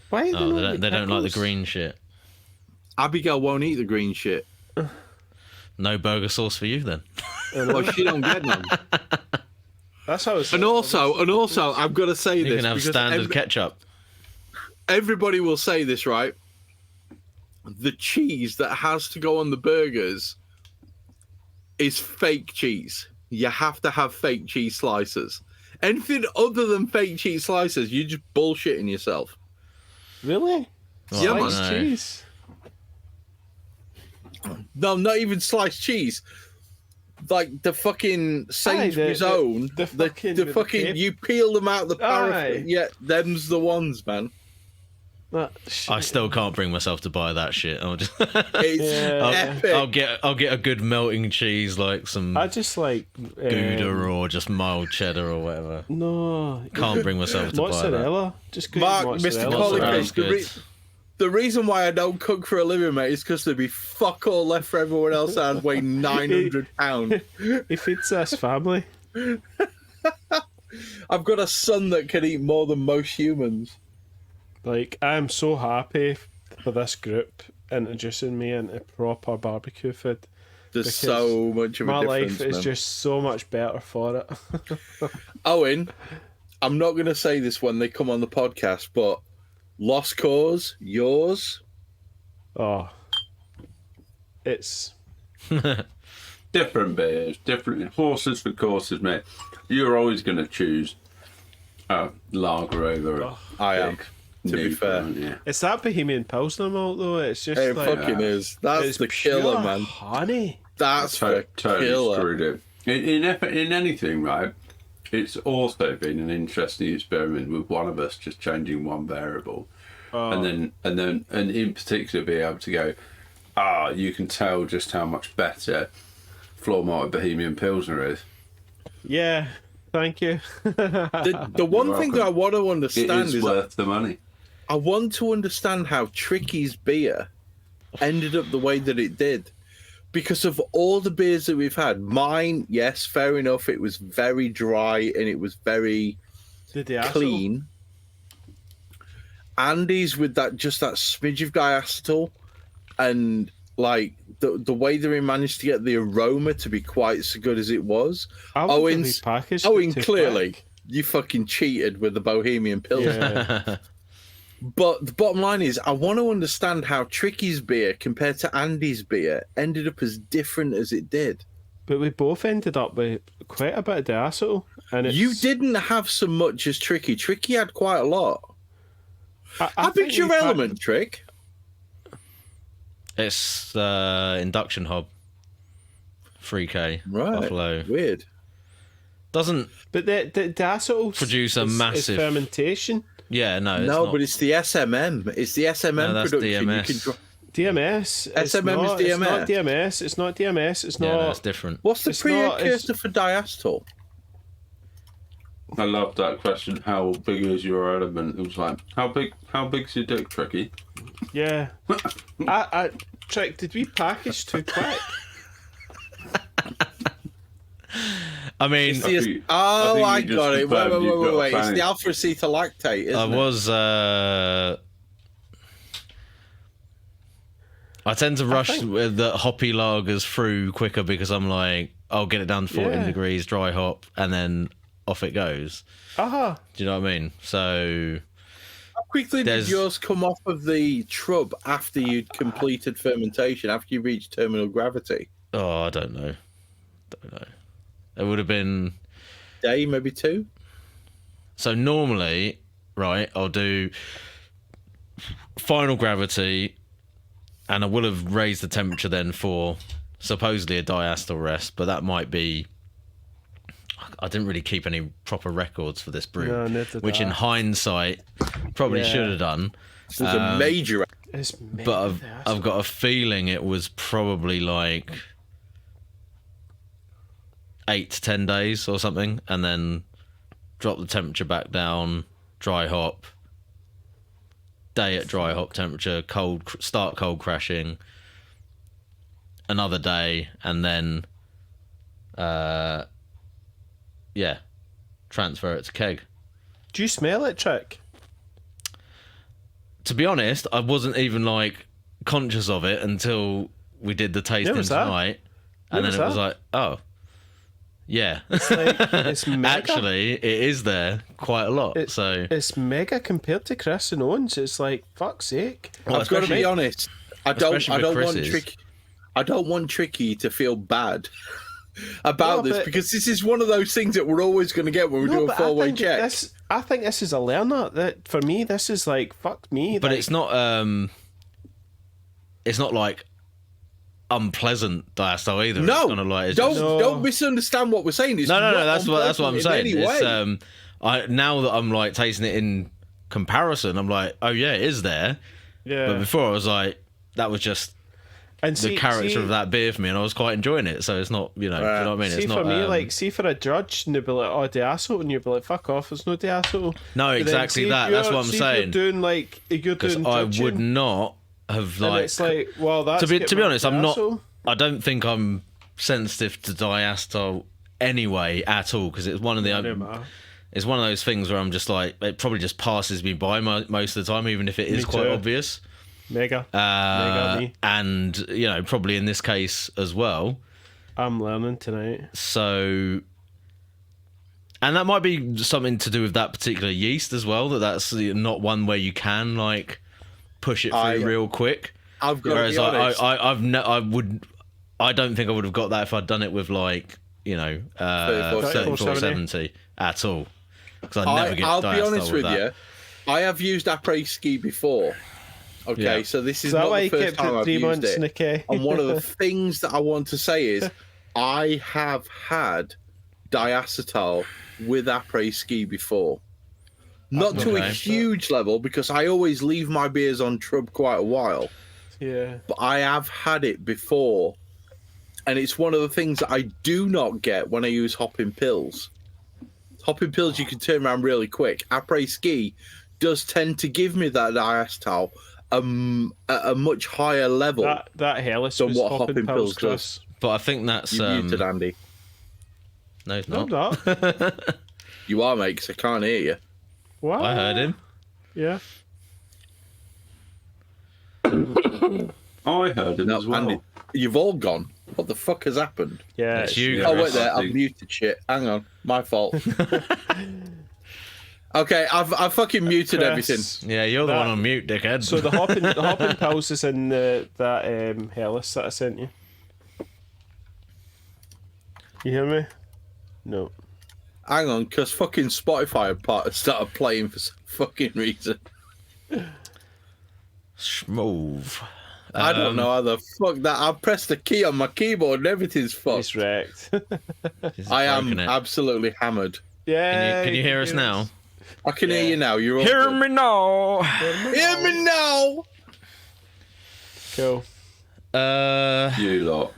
Why are Oh, they don't like the green shit. Abigail won't eat the green shit. No burger sauce for you then. Well, she don't get none. That's how it's. And also, I've got to say You this can have because standard ketchup. everybody will say this, right? The cheese that has to go on the burgers is fake cheese. You have to have fake cheese slices. Anything other than fake cheese slices, you're just bullshitting yourself. Really? Oh, Yeah, I man. know. Cheese. No, not even sliced cheese. Like the fucking Sainsbury's own. the fucking- the with fucking the you peel them out the paraffin. Aye. Yeah, them's the ones, man. I still can't bring myself to buy that shit. I'll just It's epic. I'll get a good melting cheese, like some I just like Gouda or just mild cheddar or whatever. No, Can't bring myself to buy that. mozzarella. Just good Mark, mozzarella. Mr. Mozzarella's Collifish, the reason why I don't cook for a living, mate, is because there'd be fuck all left for everyone else that would weigh 900 pounds. He feeds this family. I've got a son that can eat more than most humans. Like, I am so happy for this group introducing me into proper barbecue food. There's Because so much of a My difference. life is man. just so much better for it. Owen, I'm not going to say this when they come on the podcast, but Lost Cause, yours, Oh, It's different beers, different horses for courses, mate. You're always going to choose a lager over I am. To be fair, yeah. it's that Bohemian Pilsner malt though. It's just it like fucking is. That's it's the killer, pure man. honey. That's the Totally killer. screwed it. In anything, right? It's also been an interesting experiment with one of us just changing one variable, and in particular be able to go, you can tell just how much better floor malted Bohemian Pilsner is. Yeah, thank you. The one thing that I want to understand It is worth the money. I want to understand how Tricky's beer ended up the way that it did. Because of all the beers that we've had, mine, yes, fair enough, it was very dry and it was very clean. Andy's with that smidge of diacetyl, and like the way that we managed to get the aroma to be quite so good as it was. Owen, clearly, you fucking cheated with the Bohemian Pilsner. Yeah. But the bottom line is, I want to understand how Tricky's beer compared to Andy's beer ended up as different as it did. But we both ended up with quite a bit of diacetyl. And You didn't have so much as Tricky. Tricky had quite a lot. How big's your element, Trick? It's induction hob. 3K. Right. Buffalo. Weird. Doesn't But the diacetyl produce a massive fermentation. Yeah, no. It's No, not. but it's the SMM. It's the SMM No, that's production. DMS. DMS. It's SMM not, is It's not DMS. DMS. It's not DMS. It's Yeah, not. no, it's different. What's the It's not- precursor for diacetyl? I love that question. How big is your element? It was like, how big's your dick, Tricky? Yeah. Trick, did we package too quick? I mean, It's I the, think I you just got it. confirmed you've got a Wait. It's fan. the alpha acetolactate, isn't I it? was. I tend to rush with the hoppy lagers through quicker because I'm like, I'll get it down to 14 Yeah. degrees, dry hop, and then off it goes. Uh-huh. Do you know what I mean? So How quickly There's- did yours come off of the trub after you'd completed fermentation, after you reached terminal gravity? I don't know. It would have been. Day, maybe 2? So normally, right, I'll do final gravity, and I will have raised the temperature then for supposedly a diacetyl rest, but that might be. I didn't really keep any proper records for this brew, No, neither did which in I. hindsight probably Yeah. should have done. It was a major. It's But I've got a feeling it was probably like 8 to 10 days or something, and then drop the temperature back down, dry hop, day at dry hop temperature, start cold crashing, another day, and then transfer it to keg. Do you smell it, Trick? To be honest, I wasn't even like conscious of it until we did the tasting was that? tonight, Where and then was it was that? like, oh, yeah. It's like it's mega. Actually, it is there quite a lot. It- So It's mega compared to Chris and Owens. It's like, fuck's sake. Well, I've got to be especially- honest. I don't especially with want Chris's. Tricky. I don't want Tricky to feel bad about No, this, but- because this is one of those things that we're always going to get when we do a but 4-way check. I think this is a learner. That for me, this is like, fuck me. but like, it's not like unpleasant diacetyl either. No, it's kind of like it's don't just- don't misunderstand what we're saying. It's no. not That's what I'm unpleasant saying. in any It's way. I now that I'm like tasting it in comparison, I'm like, oh yeah, it is there. yeah. But before I was like, that was just and the character of that beer for me, and I was quite enjoying it. So it's not, do you know what I mean? See, It's for not me, like, see for a judge, and they'll be like, oh, diacetyl, and you'll be like, fuck off, there's no diacetyl. no, But then exactly see if that. That's you're- what I'm see if saying. You're doing like you're Because doing I judging, would not have and like it's like, well, that's to be getting honest, I'm not. diacetyl. I don't think I'm sensitive to diacetyl anyway at all, because it's one of the. No matter. It's one of those things where I'm just like, it probably just passes me by most of the time, even if it is Me quite too. obvious. Mega. Mega me. And you know, probably in this case as well. I'm learning tonight. So, and that might be something to do with that particular yeast as well. That's not one where you can like push it through real quick. I've got to Whereas be honest. I don't think I would have got that if I'd done it with 3470 at all. Because I never get I'll be diastole honest with you. I have used après ski before. Okay, Yeah. so this is that not why the you first kept time it I've 3 used months in the it. K? And one of the things that I want to say is I have had diacetyl with après ski before. Not to a Okay. huge level, because I always leave my beers on trub quite a while. Yeah. But I have had it before. And it's one of the things that I do not get when I use hopping pills. Hopping pills you can turn around really quick. Après ski does tend to give me that diacetyl at a much higher level. That Hellas Than was what hopping hopping pills, pills Chris. But I think that's You muted, Andy. no, it's No, not. I'm not. You are, mate, 'cause I can't hear you. What? I heard him. Yeah. I heard it as well. Andy, you've all gone. What the fuck has happened? Yeah. It's you, Yeah, Oh, Chris. wait there. I I've think- muted shit. Hang on. My fault. Okay, I've fucking muted Chris, everything. Yeah, you're the That- one on mute, dickhead. So the hopping pills is in that Hellas that I sent you. You hear me? No. Hang on, because fucking Spotify had started playing for some fucking reason. Smooth. I don't know how the fuck that. I pressed the key on my keyboard and everything's fucked. He's wrecked. I am broken it. absolutely hammered. Yeah. Can you hear us now? I can hear you now. You're all Hear good. me now. Hear me now. Cool. You lot.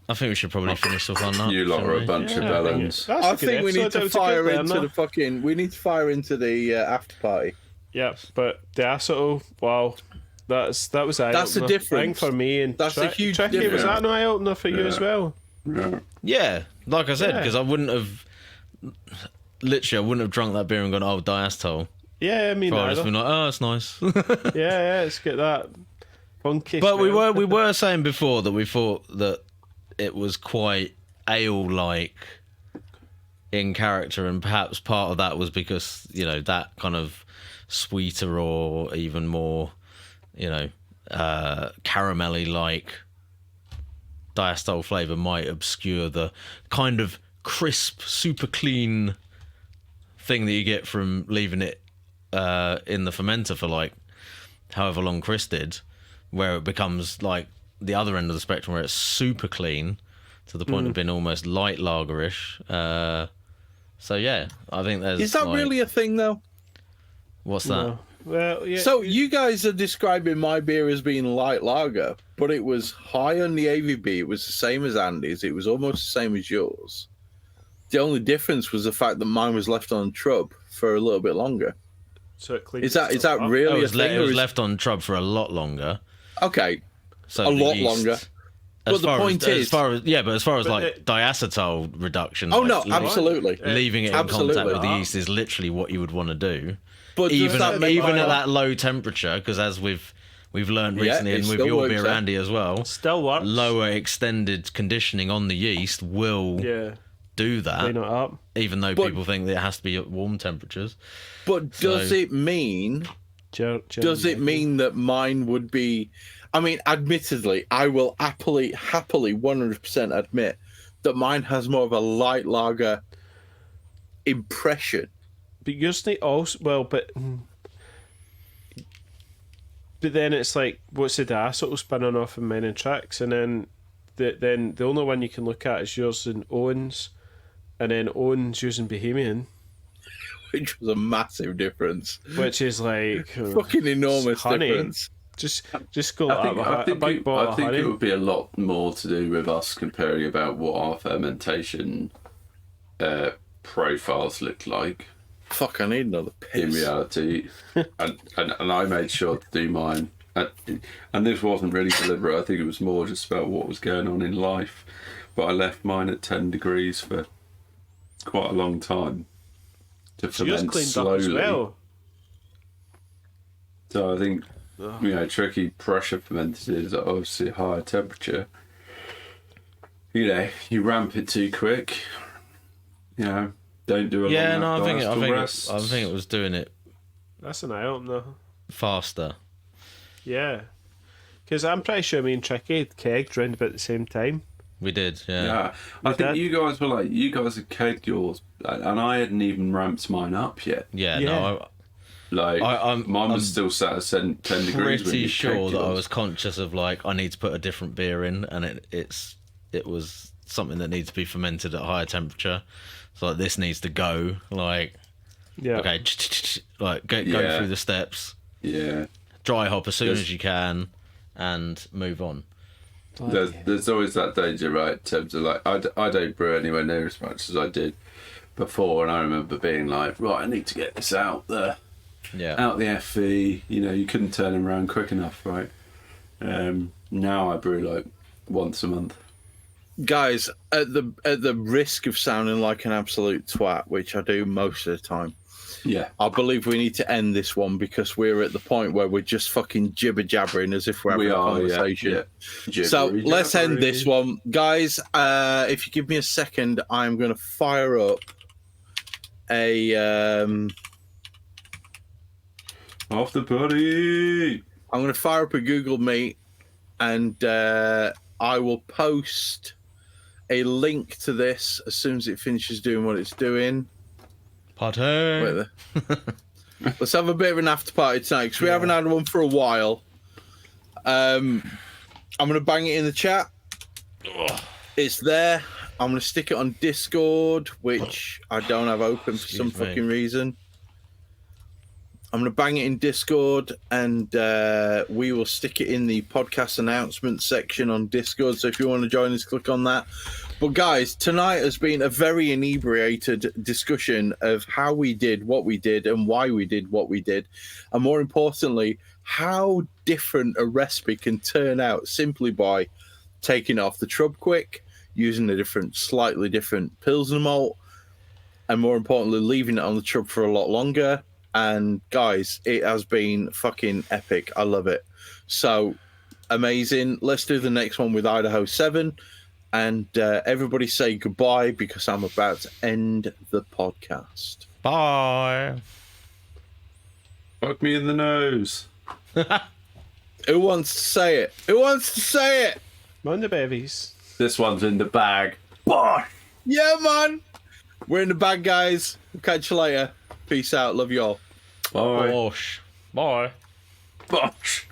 I think we should probably finish off on that. You lot are a shouldn't we? bunch of Yeah, I think villains. that's I a good think we episode. need That to was a good fire one, into though. the fucking. We need to fire into the after party. Yeah, but the acetol, wow, that was eye That's the opener. difference. I think for me and That's a huge Tricky, was difference. that an eye opener for you as well? Yeah. Yeah, like I said, Yeah. because I wouldn't have. Literally, I wouldn't have drunk that beer and gone, "Oh, diastole." Yeah, I mean, I'd just neither. been like, "Oh, it's nice." Yeah, it's got that funky. But we smell. were saying before that we thought that it was quite ale-like in character, and perhaps part of that was because that kind of sweeter or even more caramelly-like diastole flavour might obscure the kind of crisp, super clean thing that you get from leaving it in the fermenter for like however long Chris did, where it becomes like the other end of the spectrum where it's super clean to the point of being almost light lagerish. So yeah, I think there's. Is that like, really a thing though? What's that? No. Well, yeah. So you guys are describing my beer as being light lager, but it was high on the AVB. It was the same as Andy's. It was almost the same as yours. The only difference was the fact that mine was left on trub for a little bit longer. So it cleans Is that itself up. really It a was, thing? it or was is- left on trub for a lot longer. Okay, So a the lot yeast- longer. As But the far point as, is- as far as as But like it- diacetyl reduction. Oh like, no, leaving- absolutely. Leaving it in Absolutely. contact with the yeast is literally what you would want to do. But does Even that at, make even my- at that low temperature, because as we've learned Yeah, recently, it and with still your works beer, out. Andy, as well, Still works. lower extended conditioning on the yeast will Yeah. do that. Clean it up. Even though But- people think that it has to be at warm temperatures. But does So- it mean? Does it mean that mine would be? I mean, admittedly, I will happily 100% admit that mine has more of a light lager impression. But yours need also but then it's like, what's the diacetyl spinning off in many tracks, and then the only one you can look at is yours and Owen's, and then Owen's using Bohemian, Which was a massive difference. which is like Fucking enormous honey. difference. Just go I think, like I that. think, A big it, bottle I of think honey. it would be a lot more to do with us comparing about what our fermentation profiles look like Fuck, I need another in piss. reality. and I made sure to do mine. And this wasn't really deliberate. I think it was more just about what was going on in life. But I left mine at 10 degrees for quite a long time to So yours ferment cleaned slowly. up as well. So I think, tricky pressure fermented is at obviously a higher temperature. You ramp it too quick. Don't do a Yeah, long no, enough diastole I rests. think it was doing it That's an eye opener. faster. Yeah. Because I'm pretty sure me and Tricky had kegged round about the same time. We did, yeah. Yeah, I think you guys were like, you guys had kegged yours, and I hadn't even ramped mine up yet. Yeah, Yeah. no, Like, mine was still sat at 10 degrees. When pretty you sure kegged that I yours. was conscious of like I need to put a different beer in, and it was something that needs to be fermented at a higher temperature. So like, this needs to go like Yeah. okay, like go Yeah. through the steps, Yeah. dry hop as soon Yes. as you can, and move on. There's always that danger, right? In terms of like, I don't brew anywhere near as much as I did before, and I remember being like, right, I need to get this out the Yeah, FV. You know, you couldn't turn them around quick enough, right? Now I brew like once a month. Guys, at the risk of sounding like an absolute twat, which I do most of the time, Yeah. I believe we need to end this one because we're at the point where we're just fucking jibber jabbering as if we're having a conversation. Yeah. So Jibbery let's end jabbery. this one, guys. If you give me a second, I'm going to fire up a. Off the party. I'm going to fire up a Google Meet, and I will post a link to this as soon as it finishes doing what it's doing. party. Wait there. Let's have a bit of an after party tonight because we haven't had one for a while. I'm going to bang it in the chat. It's there. I'm going to stick it on Discord, which I don't have open for some Excuse me. fucking reason. I'm going to bang it in Discord, and we will stick it in the podcast announcement section on Discord. So if you want to join us, click on that. But guys, tonight has been a very inebriated discussion of how we did what we did and why we did what we did. And more importantly, how different a recipe can turn out simply by taking it off the trub quick, using a slightly different Pilsner malt, and more importantly, leaving it on the trub for a lot longer. And guys, it has been fucking epic. I love it. So amazing. Let's do the next one with Idaho 7. And everybody say goodbye because I'm about to end the podcast. Bye. Fuck me in the nose. Who wants to say it? Who wants to say it? Mound the bevies. This one's in the bag. Bye. Yeah, man. We're in the bag, guys. We'll catch you later. Peace out. Love you all. Bye. Bosh. Bye. Bosh.